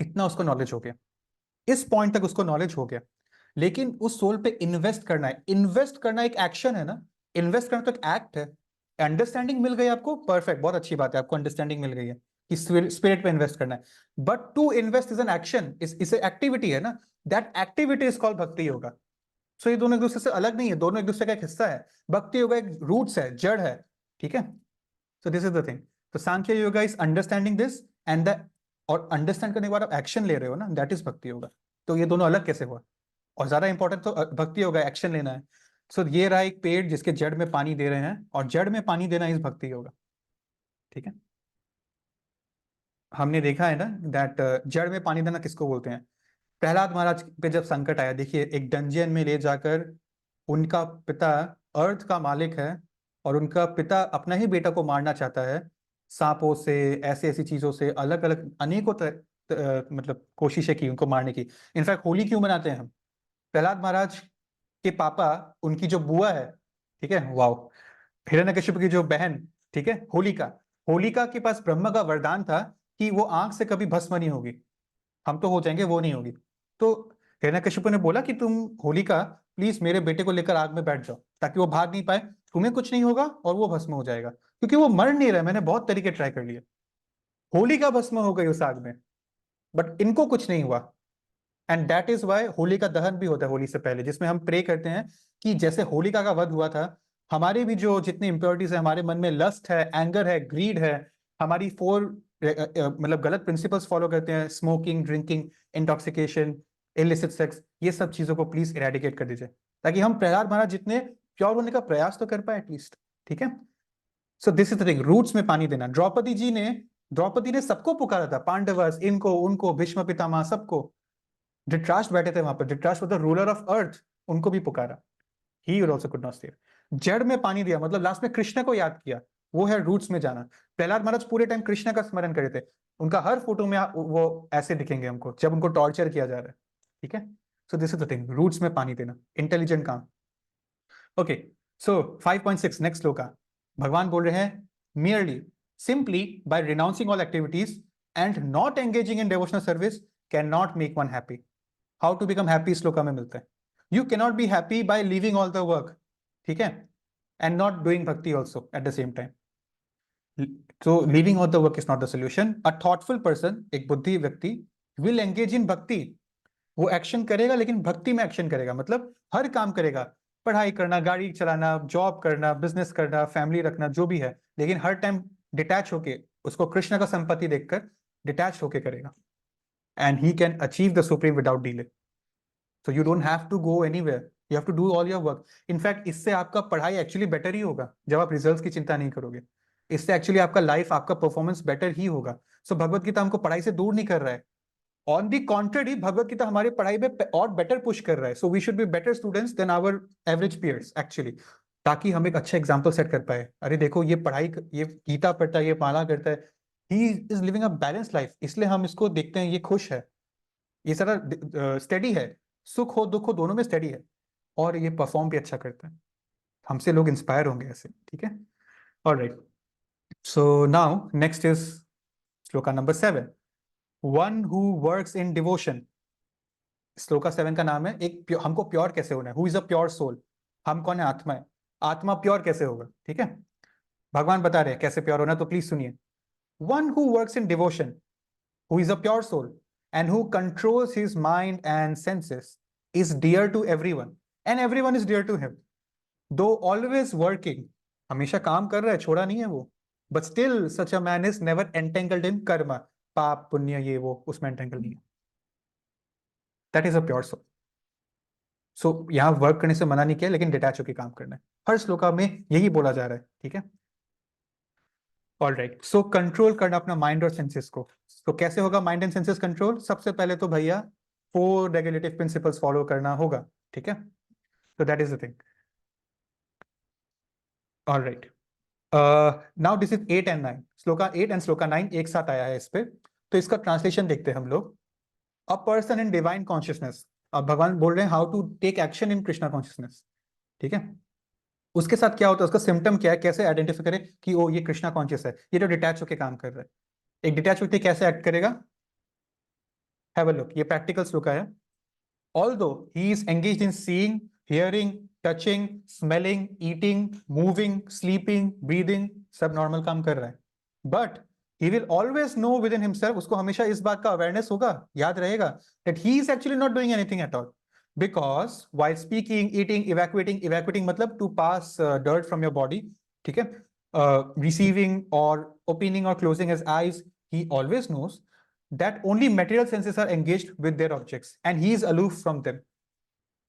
इतना उसको नॉलेज हो गया, इस पॉइंट तक उसको नॉलेज हो गया। लेकिन उस सोल पे इन्वेस्ट करना है, इन्वेस्ट करना एक एक्शन है ना, इन्वेस्ट करना तो एक एक्ट है। अंडरस्टैंडिंग मिल गई आपको, परफेक्ट, बहुत अच्छी बात है, आपको अंडरस्टैंडिंग मिल गई है कि स्पिरिट पे इन्वेस्ट करना है। But to invest is an action, इस एक्टिविटी है ना, दैट एक्टिविटी इज कॉल्ड भक्ति योगा। सो ये दोनों एक दूसरे से अलग नहीं है, दोनों एक दूसरे का एक हिस्सा है। भक्ति योगा एक रूट्स है, जड़ है, ठीक है। So this is the thing. तो Sankhya yoga is understanding this and the, और अंडरस्टैंड करने के बाद आप एक्शन ले रहे हो ना, दैट इज भक्ति योगा। तो ये दोनों अलग कैसे हुआ? और ज्यादा इंपॉर्टेंट तो भक्ति योगा, एक्शन लेना है। सो ये रहा एक पेड़ जिसके जड़ में पानी दे रहे हैं, और जड़ में पानी देना इस भक्ति योगा, ठीक है। हमने देखा है ना दैट जड़ में पानी देना किसको बोलते हैं? प्रहलाद महाराज पे जब संकट आया, देखिए एक डंजियन में ले जाकर, उनका पिता अर्थ का मालिक है, और उनका पिता अपना ही बेटा को मारना चाहता है, सांपों से, ऐसी ऐसी चीजों से, अलग अलग अनेकों मतलब कोशिशें की उनको मारने की। इनफैक्ट होली क्यों मनाते हैं हम? प्रहलाद महाराज के पापा, उनकी जो बुआ है, ठीक है, वाओ, हिरण्यकशिपु की जो बहन, ठीक है, होलिका, होलिका के पास ब्रह्मा का वरदान था कि वो आंख से कभी भस्म नहीं होगी, हम तो हो जाएंगे, वो नहीं होगी। तो हिरण्यकशिपु ने बोला कि तुम होलिका प्लीज मेरे बेटे को लेकर आग में बैठ जाओ, ताकि वो भाग नहीं पाए, तुम्हें कुछ नहीं होगा और वो भस्म हो जाएगा, क्योंकि वो मर नहीं रहा, मैंने बहुत तरीके ट्राई कर लिए। होलिका भस्म हो गई उस आग में, बट इनको कुछ नहीं हुआ। And that is why Holi का दहन भी होता है होली से पहले, जिसमें हम प्रे करते हैं कि जैसे होलिका का वध हुआ था, हमारे भी जो जितनी इंप्योरिटीज है हमारे मन में, लस्ट है, एंगर है, ग्रीड है, हमारी फोर मतलब गलत प्रिंसिपल्स फॉलो करते हैं, smoking, drinking, intoxication, illicit sex, ये सब चीजों को प्लीज इरेडिकेट कर दीजिए, ताकि हम प्रहलाद महाराज जितने प्योर होने का प्रयास तो कर पाए एटलीस्ट, ठीक है। So this is the thing, roots में पानी देना। द्रौपदी ने सबको पुकारा था, पांडवस, इनको उनको, भीष्म पितामह, सबको। धृतराष्ट्र बैठे थे वहां पर, Dhritarashtra the ruler of earth, उनको भी पुकारा, ही आल्सो कुड नॉट स्टे। जड़ में पानी दिया, मतलब लास्ट में कृष्ण को याद किया, वो है रूट्स में जाना। प्रहलाद महाराज पूरे टाइम कृष्ण का स्मरण करे थे, उनका हर फोटो में वो ऐसे दिखेंगे हमको जब उनको टॉर्चर किया जा रहा है, ठीक है। So this is the thing, roots में पानी देना, इंटेलिजेंट काम। ओके, सो 5.6 नेक्स्ट श्लोका, भगवान बोल रहे हैं, merely, simply by renouncing all activities and not engaging in devotional service can not make one happy. How to become happy श्लोका में मिलता है। You can not be happy by leaving all the work, ठीक है, and not doing bhakti also at the same time. So leaving out the work is not the solution. A thoughtful person, एक बुद्धि व्यक्ति, will engage in भक्ति, वो action करेगा, लेकिन भक्ति में एक्शन करेगा, मतलब हर काम करेगा, पढ़ाई करना, गाड़ी चलाना, जॉब करना, बिजनेस करना, फैमिली रखना, जो भी है, लेकिन हर टाइम डिटैच होके, उसको कृष्ण का संपत्ति देखकर डिटैच होके करेगा, and he can achieve the supreme without delay. So you don't have to go anywhere, you have to do all your work. In fact इससे आपका पढ़ाई एक्चुअली बेटर ही होगा, जब आप रिजल्ट्स की चिंता नहीं करोगे। इससे एक्चुअली आपका लाइफ, आपका परफॉर्मेंस बेटर ही होगा। सो भगवत गीता हमको पढ़ाई से दूर नहीं कर रहा है, on the contrary, Bhagavad Gita हमारी पढ़ाई में और बेटर पुश कर रहा है। So we should be better students than our average peers actually, ताकि हम एक अच्छा एग्जाम्पल सेट कर पाए। अरे देखो, ये पढ़ाई, ये गीता पढ़ता है, ये माला करता है, he is living a balance life, इसलिए हम इसको देखते हैं, ये खुश है, ये सारा स्टडी है, सुख हो दुख हो दोनों में स्टडी है, और ये परफॉर्म भी अच्छा करता है, हमसे लोग इंस्पायर होंगे ऐसे, ठीक है। Alright, so now next is shloka number 7, one who works in devotion. Shloka 7 का नाम है एक हमको प्योर कैसे होना है, who is a pure soul, हम कौन है, आत्मा है, आत्मा प्योर कैसे होगा, ठीक है। भगवान बता रहे हैं कैसे प्योर होना, तो प्लीज सुनिए। One who works in devotion, who is a pure soul and who controls his mind and senses is dear to everyone and everyone is dear to him, though always working, हमेशा काम कर रहा है, छोड़ा नहीं है वो, but still such a man is never entangled in karma, पाप पुण्य ये वो, उसमें entangled नहीं है, that is a pure soul. So यहाँ वर्क करने से मना नहीं किया, लेकिन डिटैच होकर काम करना है, हर श्लोका में यही बोला जा रहा है, ठीक है। ऑल राइट, सो कंट्रोल करना अपना माइंड और सेंसेस को। तो कैसे होगा माइंड एंड सेंसेस कंट्रोल? सबसे पहले तो भैया 4 रेगुलेटिव प्रिंसिपल्स फॉलो करना होगा, ठीक है। तो that is the thing. All right, now this is 8 and 9, shloka 8 and shloka 9 एक साथ आया है इस पे, तो इसका ट्रांसलेशन देखते हैं हम लोग। A person in divine consciousness, अब भगवान बोल रहे हैं how to take action in Krishna consciousness, ठीक है। उसके साथ क्या होता है, उसका सिम्टम क्या है, कैसे आइडेंटिफाई करें कि ओ ये कृष्णा कॉन्शियस है, ये तो डिटैच होकर काम कर रहा है। एक डिटैच व्यक्ति कैसे एक्ट करेगा, हैव अ लुक, ये प्रैक्टिकल श्लोका है। Although he is engaged in seeing, hearing, touching, smelling, eating, moving, sleeping, breathing, सब नॉर्मल काम कर रहा है, but he will always know within himself, उसको हमेशा इस बात का अवेयरनेस होगा, याद रहेगा, that he is actually not doing anything at all, because while speaking, eating, evacuating मतलब to pass dirt from your body, ठीक है, receiving or opening or closing his eyes, he always knows that only material senses are engaged with their objects and he is aloof from them.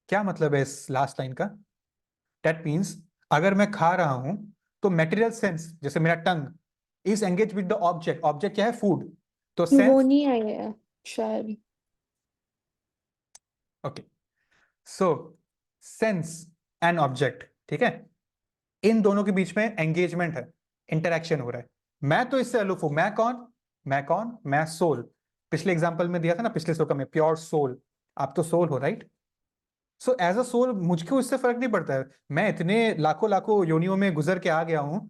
क्या मतलब है इस last line का? That means अगर मैं खा रहा हूं तो मेटेरियल सेंस, जैसे मेरा tongue is engage with the object, object क्या है, फूड, तो वो सेंस, नहीं आया शायद। Okay, so sense and object, ठीक है, इन दोनों के बीच में एंगेजमेंट है, इंटरेक्शन हो रहा है। मैं तो इससे अलूफ हूं, मैं कौन, मैं सोल। पिछले एग्जांपल में दिया था ना, पिछले श्लोक में, प्योर सोल, आप तो सोल हो, right. So as a soul मुझको इससे फर्क नहीं पड़ता है, मैं इतने लाखों लाखों योनियों में गुजर के आ गया हूं,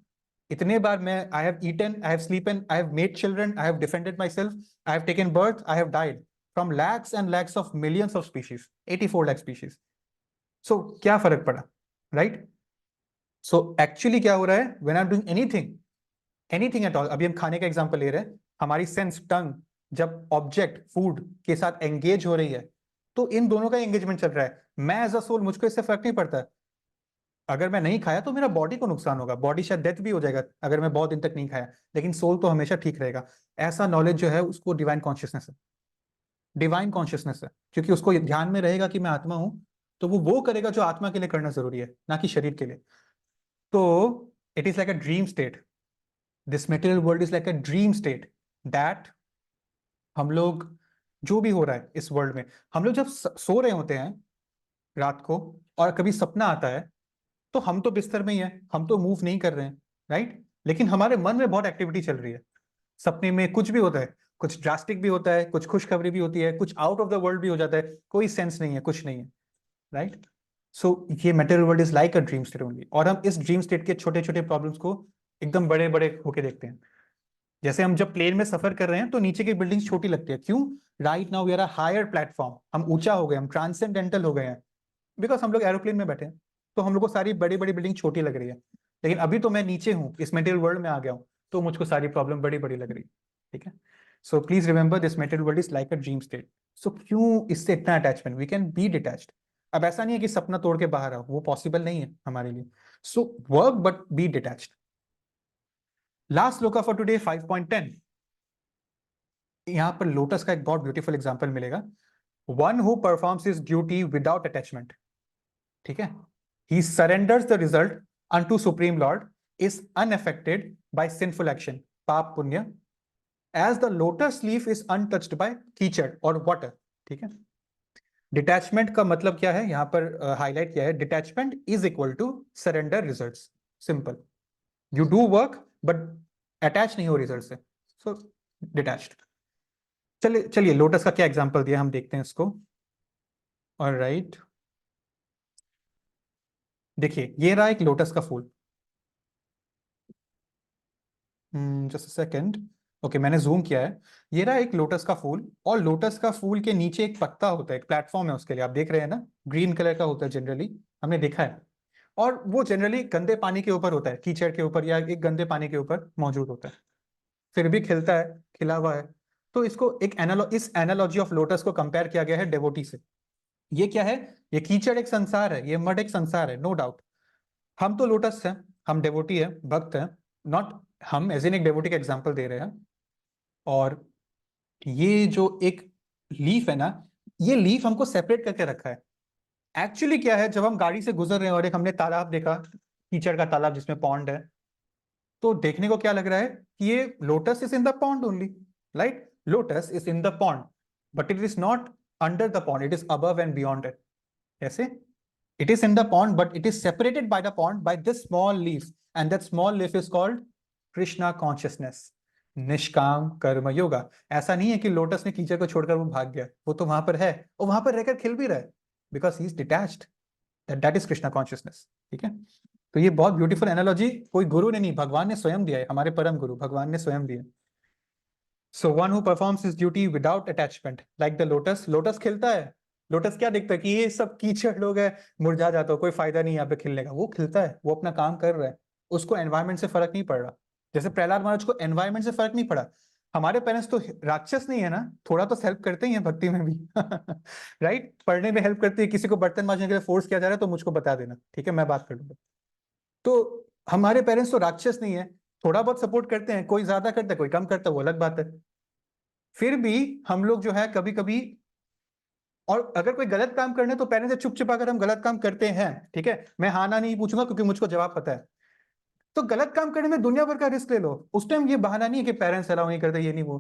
इतने बार मैं, I have eaten, I have slept, I have made children, I have defended my self, I have taken birth, I have died from lakhs and lakhs of millions of species, 84 lakh species. So क्या फर्क पड़ा, राइट। सो एक्चुअली क्या हो रहा है, when I am doing anything at all, अभी हम खाने का एग्जांपल ले रहे हैं, हमारी सेंस टंग जब ऑब्जेक्ट फूड के साथ एंगेज हो रही है, तो इन दोनों का एंगेजमेंट चल रहा है। मैं एज अ सोल, मुझको इससे फर्क नहीं पड़ता, अगर मैं नहीं खाया तो मेरा बॉडी को नुकसान होगा, बॉडी शायद डेथ भी हो जाएगा अगर मैं बहुत दिन तक नहीं खाया, लेकिन सोल तो हमेशा ठीक रहेगा। ऐसा नॉलेज जो है उसको डिवाइन कॉन्शियसनेस है, डिवाइन कॉन्शियसनेस है, क्योंकि उसको ध्यान में रहेगा कि मैं आत्मा हूं, तो वो करेगा जो आत्मा के लिए करना जरूरी है, ना कि शरीर के लिए। तो it is like a dream state, this material world is like a dream state, that हम लोग, जो भी हो रहा है इस वर्ल्ड में, हम लोग जब सो रहे होते हैं रात को और कभी सपना आता है, तो हम तो बिस्तर में ही है, हम तो मूव नहीं कर रहे हैं, राइट, लेकिन हमारे मन में बहुत एक्टिविटी चल रही है। सपने में कुछ भी होता है, कुछ ड्रास्टिक भी होता है, कुछ खुशखबरी भी होती है, कुछ आउट ऑफ द वर्ल्ड भी हो जाता है, कोई सेंस नहीं है, कुछ नहीं है, राइट। सो ये material world is like a dream state only, और हम इस ड्रीम स्टेट के छोटे छोटे प्रॉब्लम्स को एकदम बड़े बड़े होके देखते हैं। जैसे हम जब प्लेन में सफर कर रहे हैं तो नीचे की बिल्डिंग छोटी लगती है, क्यों, right now we are a higher platform, हम ऊंचा हो गए, हम ट्रांसेंडेंटल हो गए हैं, बिकॉज हम लोग एरोप्लेन में बैठे हैं, तो हम लोग को सारी बड़ी बड़ी बिल्डिंग छोटी लग रही है। लेकिन अभी तो मैं नीचे हूँ, इस मेटेरियल वर्ल्ड में आ गया हूँ, तो मुझको सारी प्रॉब्लम बड़ी बड़ी लग रही है, ठीक है। So please remember this material world is like a dream state. So क्यों इससे इतना attachment, we can be detached. अब ऐसा नहीं है कि सपना तोड़ के बाहर आओ, वो पॉसिबल नहीं है हमारे लिए। So work but be detached. Last shloka for today 5.10, यहां पर लोटस का एक बहुत ब्यूटीफुल एग्जांपल मिलेगा। One who performs his duty without attachment, ठीक है, he surrenders the result unto supreme lord, is unaffected by sinful action, पाप पुण्य, as the lotus leaf is untouched by कीचड़ और water, ठीक है। डिटैचमेंट का मतलब क्या है, यहां पर हाईलाइट किया है, detachment is equal to surrender results, simple, you do work but attach नहीं हो रिजल्ट से, सो डिटैच्ड। चलिए चलिए, लोटस का क्या एग्जांपल दिया हम देखते हैं इसको। ऑलराइट, देखिए ये रहा एक लोटस का फूल, जस्ट सेकंड, ओके मैंने जूम किया है, ये रहा एक लोटस का फूल, और लोटस का फूल के नीचे एक पत्ता होता है, एक प्लेटफॉर्म है उसके लिए, आप देख रहे हैं ना, ग्रीन कलर का होता है जनरली, हमने देखा है, और वो जनरली गंदे पानी के ऊपर होता है, कीचड़ के ऊपर या एक गंदे पानी के ऊपर मौजूद होता है, फिर भी खिलता है, खिला हुआ है। तो इसको एक इस एनालॉजी ऑफ लोटस को कंपेयर किया गया है डेवोटी से। ये क्या है, ये कीचड़ एक संसार है, ये मड एक संसार है, नो डाउट। हम तो लोटस हैं, हम डेवोटी है, भक्त हैं, नॉट, हम एज इन एक डेवोटी का एग्जाम्पल दे रहे हैं। और ये जो एक लीफ है ना, ये लीफ हमको सेपरेट करके रखा है। एक्चुअली क्या है, जब हम गाड़ी से गुजर रहे हैं और एक हमने तालाब देखा, कीचड़ का तालाब जिसमें पॉन्ड है, तो देखने को क्या लग रहा है कि ये lotus is in the pond only, right, lotus is in the pond, but it is not under the pond, it is above and beyond it. कैसे, It is in the pond, but it is separated by the pond by this small leaf, and that small leaf is called Krishna consciousness. निष्काम कर्म योगा. ऐसा नहीं है कि lotus ने कीचड़ को छोड़कर वो भाग गया, वो तो वहां पर है, और वहां पर रहकर खिल भी रहा है, because he is detached. That is Krishna consciousness. ठीक है, तो ये बहुत ब्यूटीफुल एनालॉजी कोई गुरु ने नहीं, भगवान ने स्वयं दिया है, हमारे परम गुरु भगवान ने स्वयं दिया. So one who performs his duty without attachment like the lotus. Lotus खिलता है, लोटस क्या देखता है कि ये सब कीचड़ लोग है, मुरझा जाता है, कोई फायदा नहीं यहाँ पे खिलने का. वो खिलता है, वो अपना काम कर रहा है, उसको एनवायरमेंट से फर्क नहीं पड़ रहा. जैसे प्रहलाद महाराज को एनवायरमेंट से फर्क नहीं पड़ा. हमारे पेरेंट्स तो राक्षस नहीं है ना, थोड़ा तो हेल्प करते ही हैं भक्ति में भी. राइट, पढ़ने में हेल्प करते हैं, किसी को बर्तन मांजने के लिए फोर्स किया जा रहा है तो मुझको बता देना, ठीक है, मैं बात कर लूंगा. तो हमारे पेरेंट्स तो राक्षस नहीं है, थोड़ा बहुत सपोर्ट करते हैं, कोई ज्यादा करता है कोई कम करता है, वो अलग बात है. फिर भी हम लोग जो है कभी कभी, और अगर कोई गलत काम करने तो पेरेंट्स से चुप छिपाकर हम गलत काम करते हैं. ठीक है, मैं हाँ ना नहीं पूछूंगा क्योंकि मुझको जवाब पता है. तो गलत काम करने में दुनिया भर का रिस्क ले लो, उस टाइम ये बहाना नहीं है कि पेरेंट्स अलाउ नहीं करते, ये नहीं वो.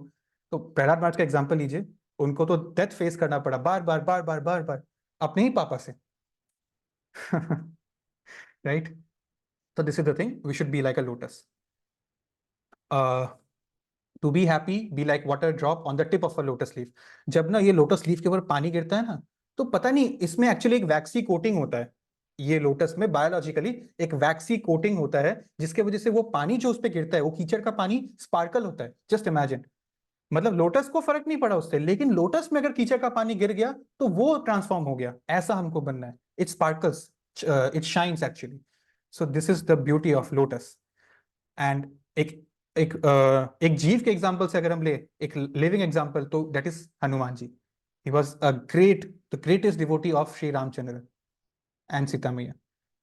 तो प्रहलाद महाराज का एग्जाम्पल लीजिए, उनको तो डेथ फेस करना पड़ा बार बार बार बार बार बार अपने ही पापा से. Right, so this is the thing, we should be like a lotus. To be happy, be like water drop on the tip of a lotus leaf. जब ना ये लोटस लीफ के ऊपर पानी गिरता है ना, तो पता नहीं इसमें एक्चुअली एक वैक्सी कोटिंग होता है. ये लोटस में बायोलॉजिकली एक वैक्सी कोटिंग होता है, जिसके वजह से वो पानी जो उस पर गिरता है, वो कीचड़ का पानी स्पार्कल होता है. जस्ट इमेजिन, मतलब लोटस को फर्क नहीं पड़ा उससे, लेकिन लोटस में अगर कीचड़ का पानी गिर गया तो वो ट्रांसफॉर्म हो गया. ऐसा हमको बनना है. It sparkles, it shines actually. So this is the beauty of lotus. And एक जीव के एग्जांपल से अगर हम ले एक लिविंग एग्जांपल, तो that is Hanuman ji. He was the greatest devotee of Shri Ramchandra and Sita Maiya.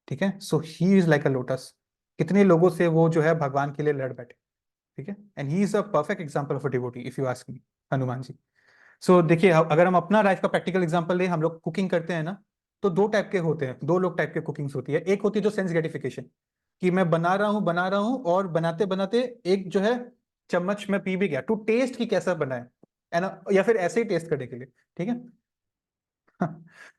ठीक है, so he is like a lotus. कितने लोगों से वो जो है भगवान के लिए लड़ बैठे. ठीक है, and he is a perfect example of a devotee if you ask me, Hanuman ji. So देखिए, अगर हम अपना लाइफ का प्रैक्टिकल एग्जांपल लें, हम लोग कुकिंग करते हैं ना, तो दो टाइप के होते हैं, दो लोग टाइप के कुकिंग्स होती है. एक होती है जो सेंस ग्रेटिफिकेशन, कि मैं बना रहा हूं और बनाते बनाते एक जो है चम्मच में पी भी गया, टू टेस्ट कि कैसा बना है ना, या फिर ऐसे ही टेस्ट करने के लिए. ठीक है.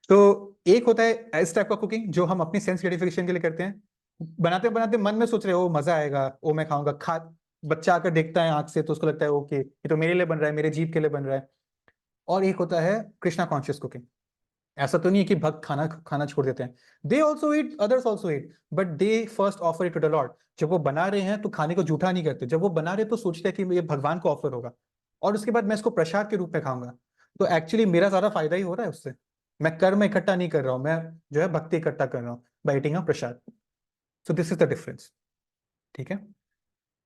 तो एक होता है इस टाइप का कुकिंग जो हम अपनी सेंस ग्रेटिफिकेशन के लिए करते हैं. बनाते बनाते मन में सोच रहे हो मजा आएगा, ओ मैं खाऊंगा, खा बच्चा आकर देखता है आंख से तो उसको लगता है ओके ये तो मेरे लिए बन रहा है, मेरे जीभ के लिए बन रहा है. और एक होता है कृष्णा कॉन्शियस कुकिंग. ऐसा तो नहीं है कि भक्त खाना खाना छोड़ देते हैं, they also eat, others also eat, but they first offer it to the lord. जब वो बना रहे हैं तो खाने को जूठा नहीं करते, जब वो बना रहे तो सोचते हैं कि ये भगवान को ऑफर होगा और उसके बाद मैं इसको प्रसाद के रूप में खाऊंगा. तो एक्चुअली मेरा ज्यादा फायदा ही हो रहा है उससे. मैं कर्म इकट्ठा नहीं कर रहा हूं, मैं जो है भक्ति इकट्ठा कर रहा हूँ by eating a Prasad. So this is the difference. ठीक है.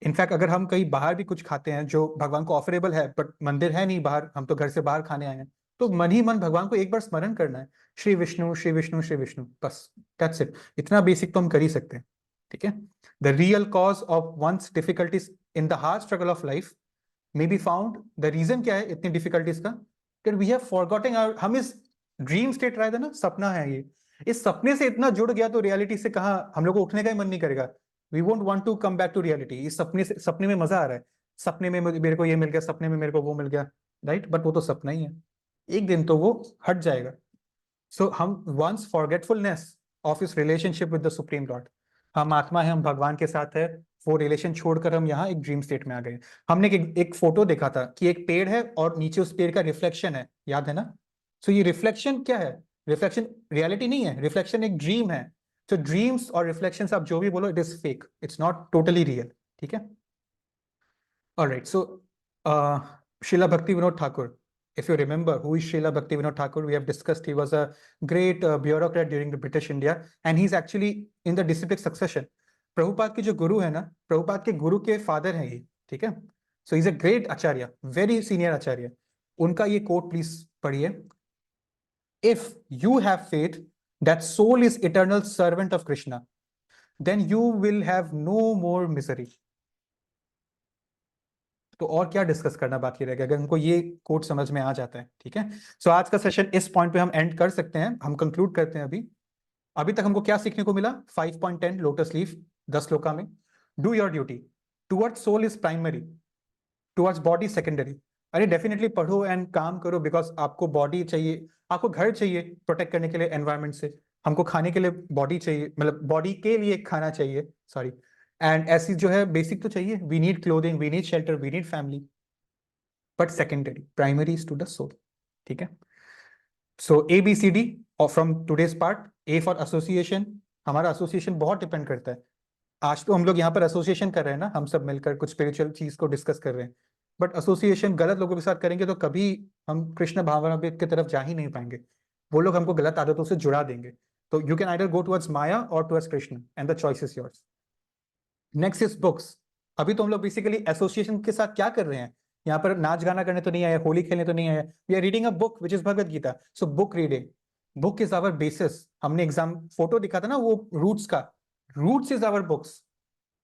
इनफैक्ट अगर हम कहीं बाहर भी कुछ खाते हैं जो भगवान को ऑफरेबल है, बट मंदिर है नहीं बाहर, हम तो घर से बाहर खाने आए हैं, तो मन ही मन भगवान को एक बार स्मरण करना है, श्री विष्णु श्री विष्णु श्री विष्णु, बस. That's it. इतना बेसिक तो हम कर ही सकते हैं. ठीक है. The real cause of one's difficulties in the hard struggle of life may be found. The reason क्या है इतनी डिफिकल्टीज का? कि वी हैव फॉरगॉटन आवर, हम इस ड्रीम स्टेट रहे थे ना, सपना है ये, इस सपने से इतना जुड़ गया तो रियलिटी से कहाँ हम लोग को उठने का ही मन नहीं करेगा. We won't want to come back to reality. इस सपने से, सपने में मजा आ रहा है, सपने में मेरे को ये मिल गया, सपने में मेरे को वो मिल गया, राइट, बट वो तो सपना ही है, एक दिन तो वो हट जाएगा. सो हम वंस फॉरगेटफुलनेस ऑफ इस relationship with the supreme Lord, हम आत्मा है, हम भगवान के साथ है, वो रिलेशन छोड़कर हम यहाँ एक ड्रीम स्टेट में आ गए. हमने एक फोटो देखा था कि एक पेड़ है और नीचे उस पेड़ का रिफ्लेक्शन है, याद है ना? सो ये रिफ्लेक्शन क्या है? रिफ्लेक्शन रियलिटी नहीं है, रिफ्लेक्शन एक ड्रीम है. तो ड्रीम्स और रिफ्लेक्शंस आप जो भी बोलो, it is fake, it's not totally real. ठीक है. Alright. So Srila Bhakti Vinod Thakur, if you remember who is Srila Bhakti Vinod Thakur, we have discussed he was a great bureaucrat during the British India, and he's actually in the disciplic succession. Prabhupada के जो गुरु है ना, प्रभुपाद के गुरु के father हैं ये. ठीक है. So is a great acharya, very senior acharya. उनका ये कोट प्लीज पढ़िए. If you have faith that soul is eternal servant of Krishna, then you will have no more misery. तो और क्या डिस्कस करना बाकी रहेगा अगर हमको ये कोट समझ में आ जाता है. ठीक है. सो आज का सेशन इस पॉइंट पे हम एंड कर सकते हैं, हम कंक्लूड करते हैं. अभी तक हमको क्या सीखने को मिला? 5.10 लोटस लीफ 10 श्लोका में. Do your duty towards soul is primary, towards body secondary. अरे डेफिनेटली पढ़ो एंड काम करो, बिकॉज आपको बॉडी चाहिए, आपको घर चाहिए प्रोटेक्ट करने के लिए एनवायरमेंट से, हमको खाने के लिए बॉडी चाहिए, मतलब बॉडी के लिए खाना चाहिए, सॉरी, एंड ऐसी जो है बेसिक तो चाहिए, we need clothing, we need shelter, we need family, but secondary, primary is to the soul, ठीक है। सो ABCD और from today's part, A for association, हमारा एसोसिएशन बहुत डिपेंड करता है। आज तो हम लोग यहाँ पर एसोसिएशन कर रहे हैं ना, हम सब मिलकर कुछ स्पिरिचुअल चीज को डिस्कस कर रहे हैं, बट एसोसिएशन गलत लोगों के साथ करेंगे तो कभी हम कृष्ण भावनामृत की तरफ जा ही नहीं पाएंगे, वो लोग हमको गलत आदतों से जुड़ा देंगे। तो you can either go towards Maya और towards Krishna, and the choice is yours. Next is books. अभी तो हम लोग बेसिकली एसोसिएशन के साथ क्या कर रहे हैं, यहाँ पर नाच गाना करने तो नहीं आए, होली खेलने तो नहीं आए, we are reading a book which is Bhagavad Gita. So book reading, book is our basis. हमने एग्जाम फोटो दिखा था ना वो रूट्स का, रूट्स इज आवर बुक्स।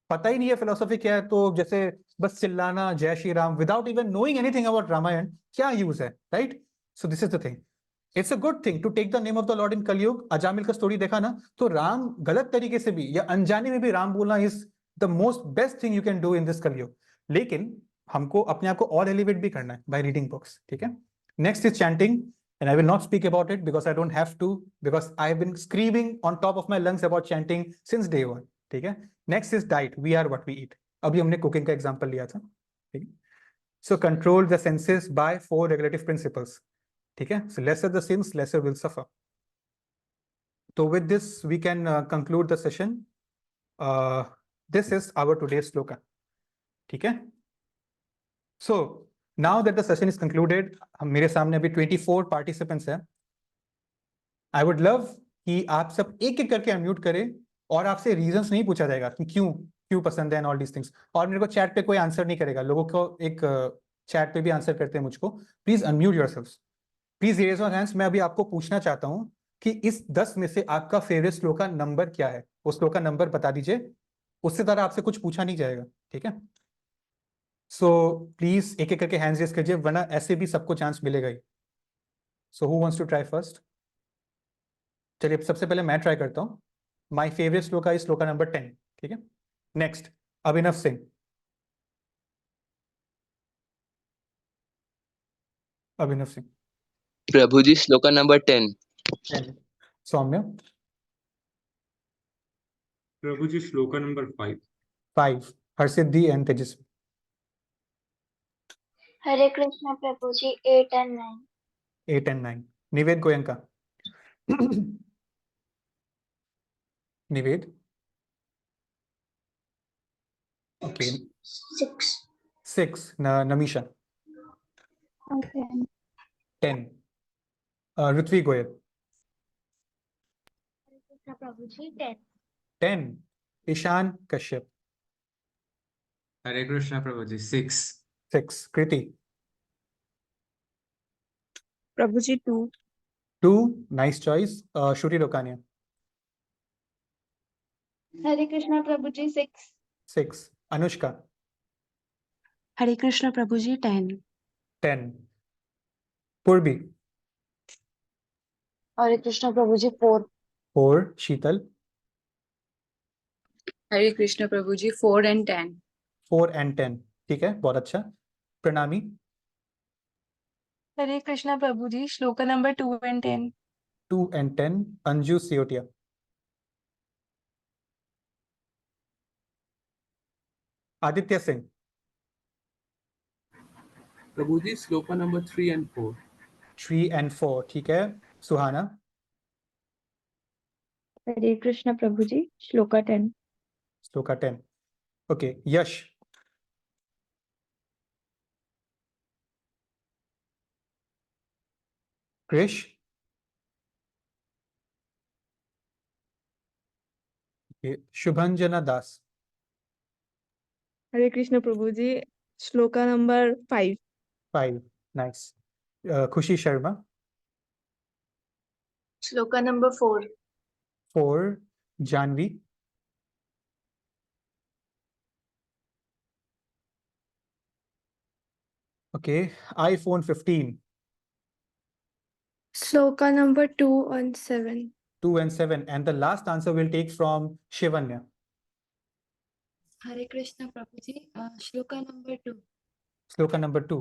पता ही नहीं है फिलोसफी क्या है, तो जैसे बस चिल्लाना जय Shri Ram without even knowing anything about Ramayana, क्या यूज है, right? So this is the thing, it's a good thing to take the name of the lord in Kaliyuga. Ajamil का स्टोरी देखा ना, तो राम गलत तरीके से भी या अनजाने में भी राम बोलना is the most best thing you can do in this कलयुग। लेकिन हमको अपने आप को और एलिवेट भी करना है बाय रीडिंग बुक्स, ठीक है। Next is chanting, and I will not speak about it because I don't have to, because I have been screaming on top of my lungs about chanting since day one, ठीक है। Next is diet, we are what we eat, अभी हमने cooking का example लिया था, ठीक है। So control the senses by 4 regulative principles, ठीक है। So lesser the sins lesser will suffer. तो with this we can conclude the session. This is our today's shloka, ठीक है। So now that the session is concluded, मेरे सामने अभी 24 participants हैं। I would love कि आप सब एक एक करके अनम्यूट करें, और आपसे रीजंस नहीं पूछा जाएगा कि क्यों क्यों पसंद है एंड ऑल दीज थिंग्स, और मेरे को चैट पे कोई आंसर नहीं करेगा, लोगों को एक चैट पे भी आंसर करते हैं मुझको। Please unmute yourselves, please raise your hands. मैं अभी आपको पूछना चाहता हूं कि इस 10 में से आपका फेवरेट श्लोका नंबर क्या है, उस श्लोका नंबर बता दीजिए, उससे ज्यादा आपसे कुछ पूछा नहीं जाएगा, ठीक है। सो प्लीज एक एक करके हैंड्स रेज कीजिए, वरना ऐसे भी सबको चांस मिलेगा ही। So who wants to try first? चलिए सबसे पहले मैं ट्राई करता हूँ। My favourite shloka is shloka number 10, ठीक है। Next, Abhinav Singh. Abhinav Singh. Prabhu ji shloka number 10। Saumya. Prabhu ji shloka number 5। 5। Harshiddhi and Tejasvi. Hare Krishna Prabhu ji 8 and 9। 8 and 9। Nived Goenka. Nived. Okay. 6। 6। Namisha. 10। Ritvi Goyal. Hare Krishna Prabhu ji 10। 10। Ishan Kashyap. Hare Krishna Prabhu ji 6। 6। Kriti. Prabhu ji 2। 2। Nice choice. Shruti Rokania. Hare Krishna Prabhu ji 6। 6। Anushka. Hare Krishna Prabhu ji 10। 10। पूर्वी। हरे कृष्ण प्रभु जी 4। 4। शीतल। हरे कृष्ण प्रभु जी 4 and 10। 4 and 10, ठीक है, बहुत अच्छा। Pranami. Hare Krishna Prabhu ji shloka number 2 and 10। 2 and 10। Anju Siotia. Aditya Singh. Prabhu ji shloka number 3 and 4। 3 and 4, ठीक है। Suhana. Hare Krishna Prabhu ji shloka 10। Shloka 10, okay. Yash. Krish. Shubhanjana Das. Hare Krishna Prabhu ji shloka number 5। 5, nice. Khushi Sharma. Shloka number 4। 4। Janvi. Okay. iPhone 15। Sloka number 2 and 7. 2 and 7, and the last answer we'll take from Shivanya. Hare Krishna Prabhuji, Shloka number 2. Shloka number 2.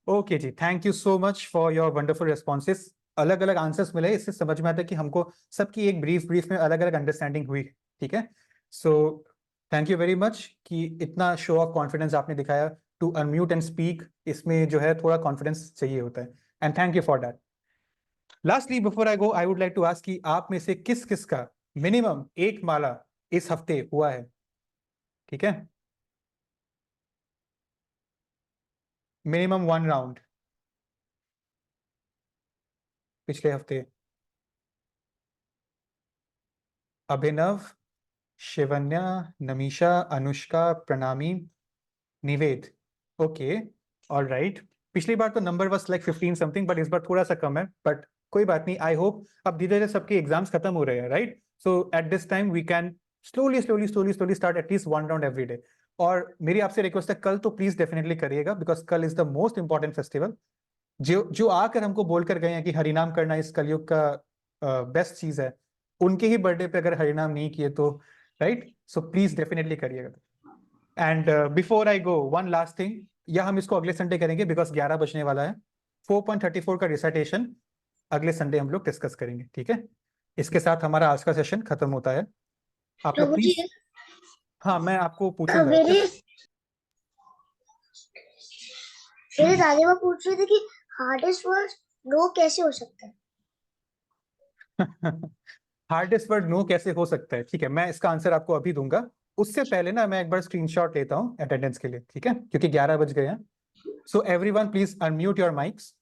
Okay ji, thank you so much for your wonderful responses. अलग अलग answers मिले, इससे समझ में आता है कि हमको सबकी एक ब्रीफ में अलग अलग अंडरस्टैंडिंग हुई। ठीक है, so thank you very much कि इतना शो ऑफ कॉन्फिडेंस आपने दिखाया टू अनम्यूट एंड स्पीक। इसमें जो है थोड़ा कॉन्फिडेंस चाहिए होता है, and thank you for that. Lastly before I go, I would like to ask कि आप में से किस किस का मिनिमम एक माला इस हफ्ते हुआ है? ठीक है, मिनिमम 1 राउंड पिछले हफ्ते। Abhinav, Shivanya, Namisha, Anushka, Pranami, Nived. Okay, all right. पिछली बार तो number was like 15 something, but इस बार थोड़ा सा कम है, बट कोई बात नहीं। आई होप अब धीरे धीरे सबके एग्जाम्स खत्म हो रहे हैं, right? So at this time we can slowly start at least 1 round every day. और मेरी आपसे रिक्वेस्ट है, कल तो प्लीज डेफिनेटली करिएगा, बिकॉज कल is the most important festival. जो आकर हमको बोलकर गए हैं कि हरिनाम करना इस कलयुग का बेस्ट चीज है, उनके ही बर्थडे पे अगर हरिनाम नहीं किए तो, राइट? सो प्लीज डेफिनेटली करिएगा। And before I go, one last thing, या हम इसको अगले संडे करेंगे बिकॉज 11 बजने वाला है। 4.34 का रिसाइटेशन अगले संडे हम लोग डिस्कस करेंगे, ठीक है? इसके साथ हमारा आज का सेशन खत्म होता है। आप लोग प्लीज, हाँ मैं आपको पूछूंगा। मेरे दादी माँ पूछ रही थी कि हार्डेस्ट वर्ड नो कैसे हो सकता है। हार्डेस्ट वर्ड नो कैसे हो सकता है, ठीक है, मैं इसका आंसर आपको अभी दूंगा। उससे पहले ना मैं एक बार स्क्रीनशॉट लेता हूँ अटेंडेंस के लिए, ठीक है, क्योंकि 11 बज गए हैं। So everyone please unmute your mics,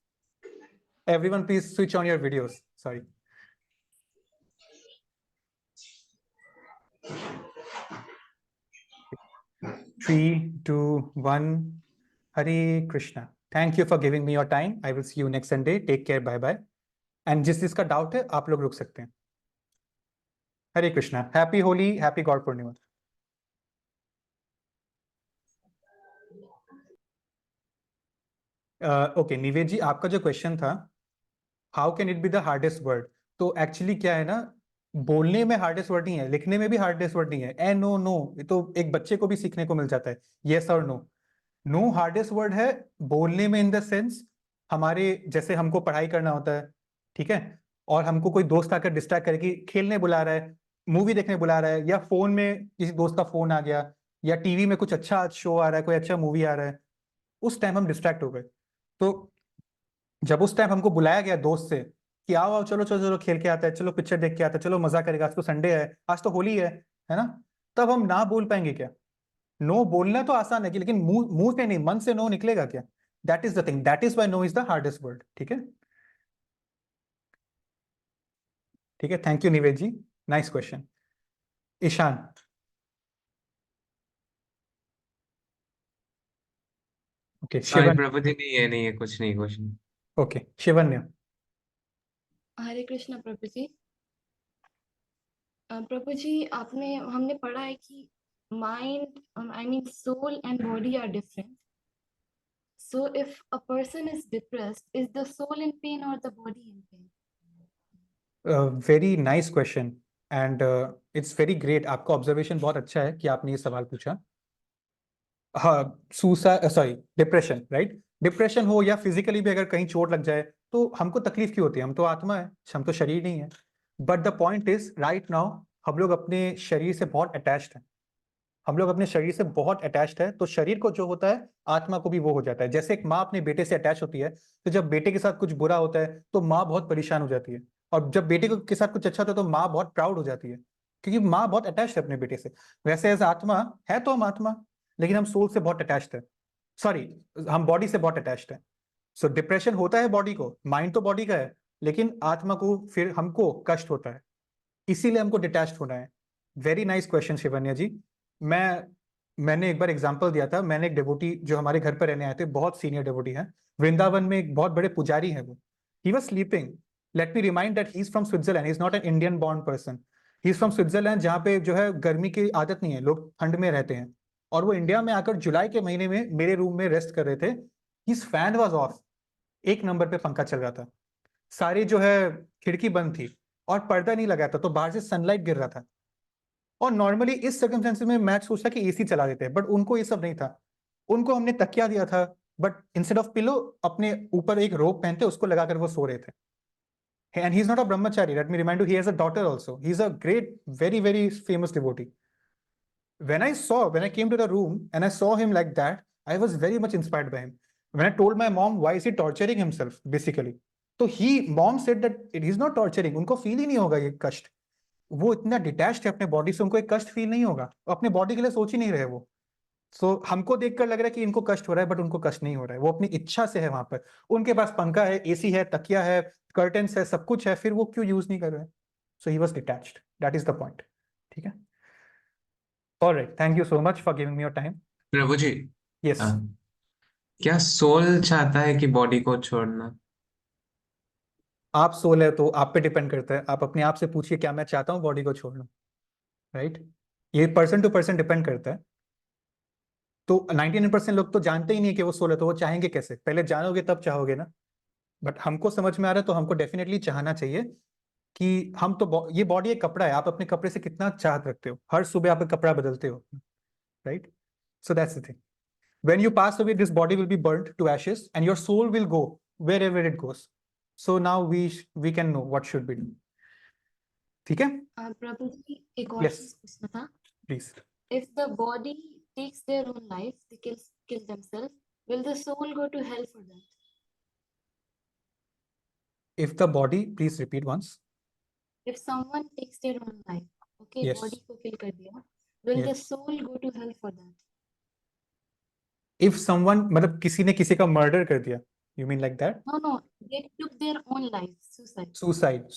everyone please switch on your videos. Sorry. Three, 2, 1. Hare Krishna. Thank you for giving me your time. I will see you next Sunday. Take care. Bye bye. And जिसका doubt है आप लोग रुक सकते हैं। हरे Krishna. Happy Holi, happy गौर पूर्णिमा। Okay निवेद जी, आपका जो question था, how can it be the hardest word, तो एक्चुअली क्या है ना, बोलने में हार्डेस्ट वर्ड नहीं है, लिखने में भी हार्डेस्ट वर्ड नहीं है। ए नो नो, ये तो एक बच्चे को भी सीखने को मिल जाता है, यस और नो। नो हार्डेस्ट वर्ड है बोलने में, इन द सेंस हमारे जैसे हमको पढ़ाई करना होता है, ठीक है, और हमको कोई दोस्त आकर डिस्ट्रैक्ट करे कि खेलने बुला रहा है, मूवी देखने बुला रहा है, या फोन में किसी दोस्त का फोन आ गया, या टीवी में कुछ अच्छा शो आ रहा है, कोई अच्छा मूवी आ रहा है, उस टाइम हम डिस्ट्रैक्ट हो गए। तो जब उस टाइम हमको बुलाया गया दोस्त से कि आओ आओ चलो चलो चलो खेल के आता है, चलो पिक्चर देख के आता है, चलो मजा करेगा, आज तो संडे है, आज तो होली है ना, तब हम ना बोल पाएंगे क्या? नो बोलना तो आसान है कि, लेकिन मुंह से नहीं, मन से नो निकलेगा क्या? That is the thing, that is why no is the hardest word. ठीक है, ठीक है, thank you Nived ji, nice question. Ishan. Okay sorry Shivan. Prabhu ji, नहीं है कुछ नहीं क्वेश्चन। ओके शिवन्य। हरे कृष्णा प्रभु जी। प्रभु जी, हमने पढ़ा है कि mind, I mean soul and body are different. So if a person is depressed, is the soul in pain or the body in pain? Very nice question and it's very great. आपका observation बहुत अच्छा है कि आपने ये सवाल पूछा। हाँ, सॉरी डिप्रेशन, राइट? डिप्रेशन हो या फिजिकली भी अगर कहीं चोट लग जाए तो हमको तकलीफ क्यों होती है? हम तो आत्मा है, हम तो शरीर नहीं है। But the point is right now हम लोग अपने शरीर से बहुत अटैच्ड हैं, हम लोग अपने शरीर से बहुत अटैच्ड है, तो शरीर को जो होता है आत्मा को भी वो हो जाता है। जैसे एक माँ अपने बेटे से अटैच होती है, तो जब बेटे के साथ कुछ बुरा होता है तो माँ बहुत परेशान हो जाती है, और जब बेटे के साथ कुछ अच्छा होता है तो माँ बहुत प्राउड हो जाती है, क्योंकि माँ बहुत अटैच्ड है अपने बेटे से। वैसे एज आत्मा है तो हम आत्मा, लेकिन हम सोल से बहुत अटैच्ड है, सॉरी हम बॉडी से बहुत अटैच्ड है। सो डिप्रेशन होता है बॉडी को, माइंड तो बॉडी का है, लेकिन आत्मा को फिर हमको कष्ट होता है, इसीलिए हमको डिटैच्ड होना है। वेरी नाइस क्वेश्चन शिवन्या जी। मैंने एक बार एग्जांपल दिया था, मैंने एक डिवोटी जो हमारे घर पर रहने आए थे, बहुत सीनियर डिवोटी हैं, वृंदावन में एक बहुत बड़े पुजारी हैं वो। He was sleeping, let me remind that he is from Switzerland, he is not an Indian born person, he is from Switzerland, जहाँ पे जो है गर्मी की आदत नहीं है, लोग ठंड में रहते हैं। और वो इंडिया में आकर जुलाई के महीने में मेरे रूम में रेस्ट कर रहे थे। His fan was of, 1 number पे पंखा चल रहा था, सारी जो है खिड़की बंद थी और पर्दा नहीं लगा था, तो बाहर से सनलाइट गिर रहा था। और नॉर्मली इस सर्कमस्टेंसेस में मैं सोचता कि एसी चला देते हैं, बट उनको ये सब नहीं था। उनको हमने तकिया दिया था, बट इंस्टेड ऑफ पिलो अपने ऊपर एक रोप पहनते उसको लगाकर वो सो रहे थे। And he's not a brahmachari. Let me remind you, he has a daughter also. He's a great, very, very famous devotee. When I came to the room and I saw him like that, I was very much inspired by him. When I told my mom, why is he torturing himself, basically? So mom said that he's not torturing. उनको feel ही नहीं होगा ये कष्ट. वो इतना detached है अपने body से, उनको एक कष्ट फील नहीं होगा. अपने बॉडी के लिए सोच ही नहीं रहे वो. सो हमको देखकर लग रहा है कि इनको कष्ट हो रहा है, बट उनको कष्ट नहीं हो रहा है. वो अपनी इच्छा से है वहां पर. उनके पास पंखा है, एसी है, तकिया है, कर्टन्स है, सब कुछ है, फिर वो क्यों यूज नहीं कर रहे हैं? So he was detached. That is the point. ठीक है. All right, thank you so much for giving me your time. Prabhu ji, yes. क्या सोल चाहता है कि बॉडी को छोड़ना? आप सोल है तो आप पे डिपेंड करता है. आप अपने आप से पूछिए, क्या मैं चाहता हूँ बॉडी को छोड़ना? राइट. ये पर्सन टू पर्सन डिपेंड करता है. तो 99% लोग तो जानते ही नहीं कि वो सोल है, तो वो चाहेंगे कैसे? पहले जानोगे तब चाहोगे ना. बट हमको समझ में आ रहा है, तो हमको डेफिनेटली चाहना चाहिए कि हम तो ये बॉडी एक कपड़ा है. आप अपने कपड़े से कितना चाहत रखते हो, हर सुबह आप कपड़ा बदलते हो. Right. So that's the thing. When you pass away, this body will be burnt to ashes and your soul will go wherever it goes. So now we can know what should be done. ठीक है? प्रभु जी, एक और Yes. चीज पूछना था. Please. If the body takes their own life, they kill themselves, will the soul go to hell for that? If the body, please repeat once. If someone takes their own life, okay, Yes. body को kill कर दिया, will the Yes. soul go to hell for that? If someone, मतलब किसी ने किसी का murder कर दिया, you mean like that? No, they took their own life, suicide.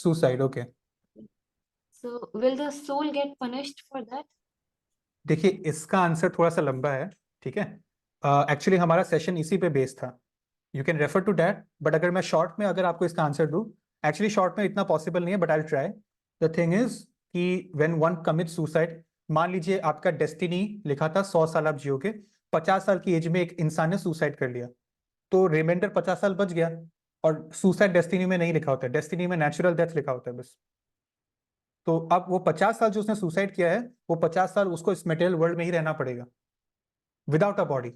Suicide, okay. So will the soul get punished for that? देखिए, इसका answer थोड़ा सा लंबा है. ठीक है. एक्चुअली हमारा सेशन इसी पे बेस्ड था. You can refer to that. But अगर मैं शॉर्ट में अगर आपको इसका आंसर दूं, एक्चुअली शॉर्ट में इतना पॉसिबल नहीं है, but I will try. The thing is कि व्हेन वन कमिट सुसाइड, मान लीजिए आपका डेस्टिनी लिखा था 100 साल आप जियोगे, 50 साल की एज में एक इंसान ने सुसाइड कर लिया, तो रिमाइंडर 50 साल बच गया. और सुसाइड डेस्टिनी में नहीं लिखा होता है, डेस्टिनी में नेचुरल डेथ लिखा होता है बस. तो अब वो 50 साल जो उसने सुसाइड किया है, वो 50 साल उसको इस मटेरियल वर्ल्ड में ही रहना पड़ेगा without a body.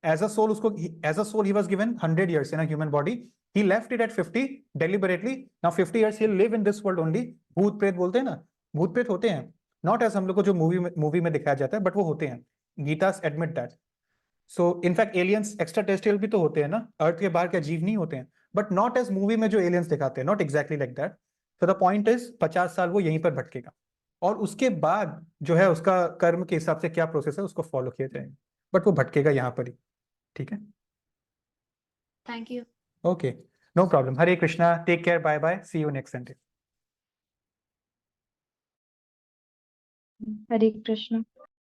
As a soul उसको, as a soul he was given 100 years in a human body. He left it at 50 deliberately. Now 50 years he'll live in this world only. भूत प्रेत बोलते हैं ना, भूत प्रेत होते हैं, नॉट एज हम लोग को जो मूवी में दिखाया जाता है, बट वो होते हैं. Gitas admit that. So in fact aliens extraterrestrial भी तो होते हैं ना, अर्थ के बाहर के जीव नहीं होते हैं, बट नॉट एज मूवी में जो एलियंस दिखाते हैं, नॉट एग्जैक्टली लाइक दैट. तो द पॉइंट इज 50 साल वो यहीं पर भटकेगा, और उसके बाद जो है उसका कर्म के हिसाब से क्या प्रोसेस है उसको फॉलो किया जाएगा, बट वो भटकेगा यहाँ पर ही. ठीक है. Thank you. Okay, no problem. Hare Krishna. Take care. Bye bye. See you next Sunday. Hare Krishna.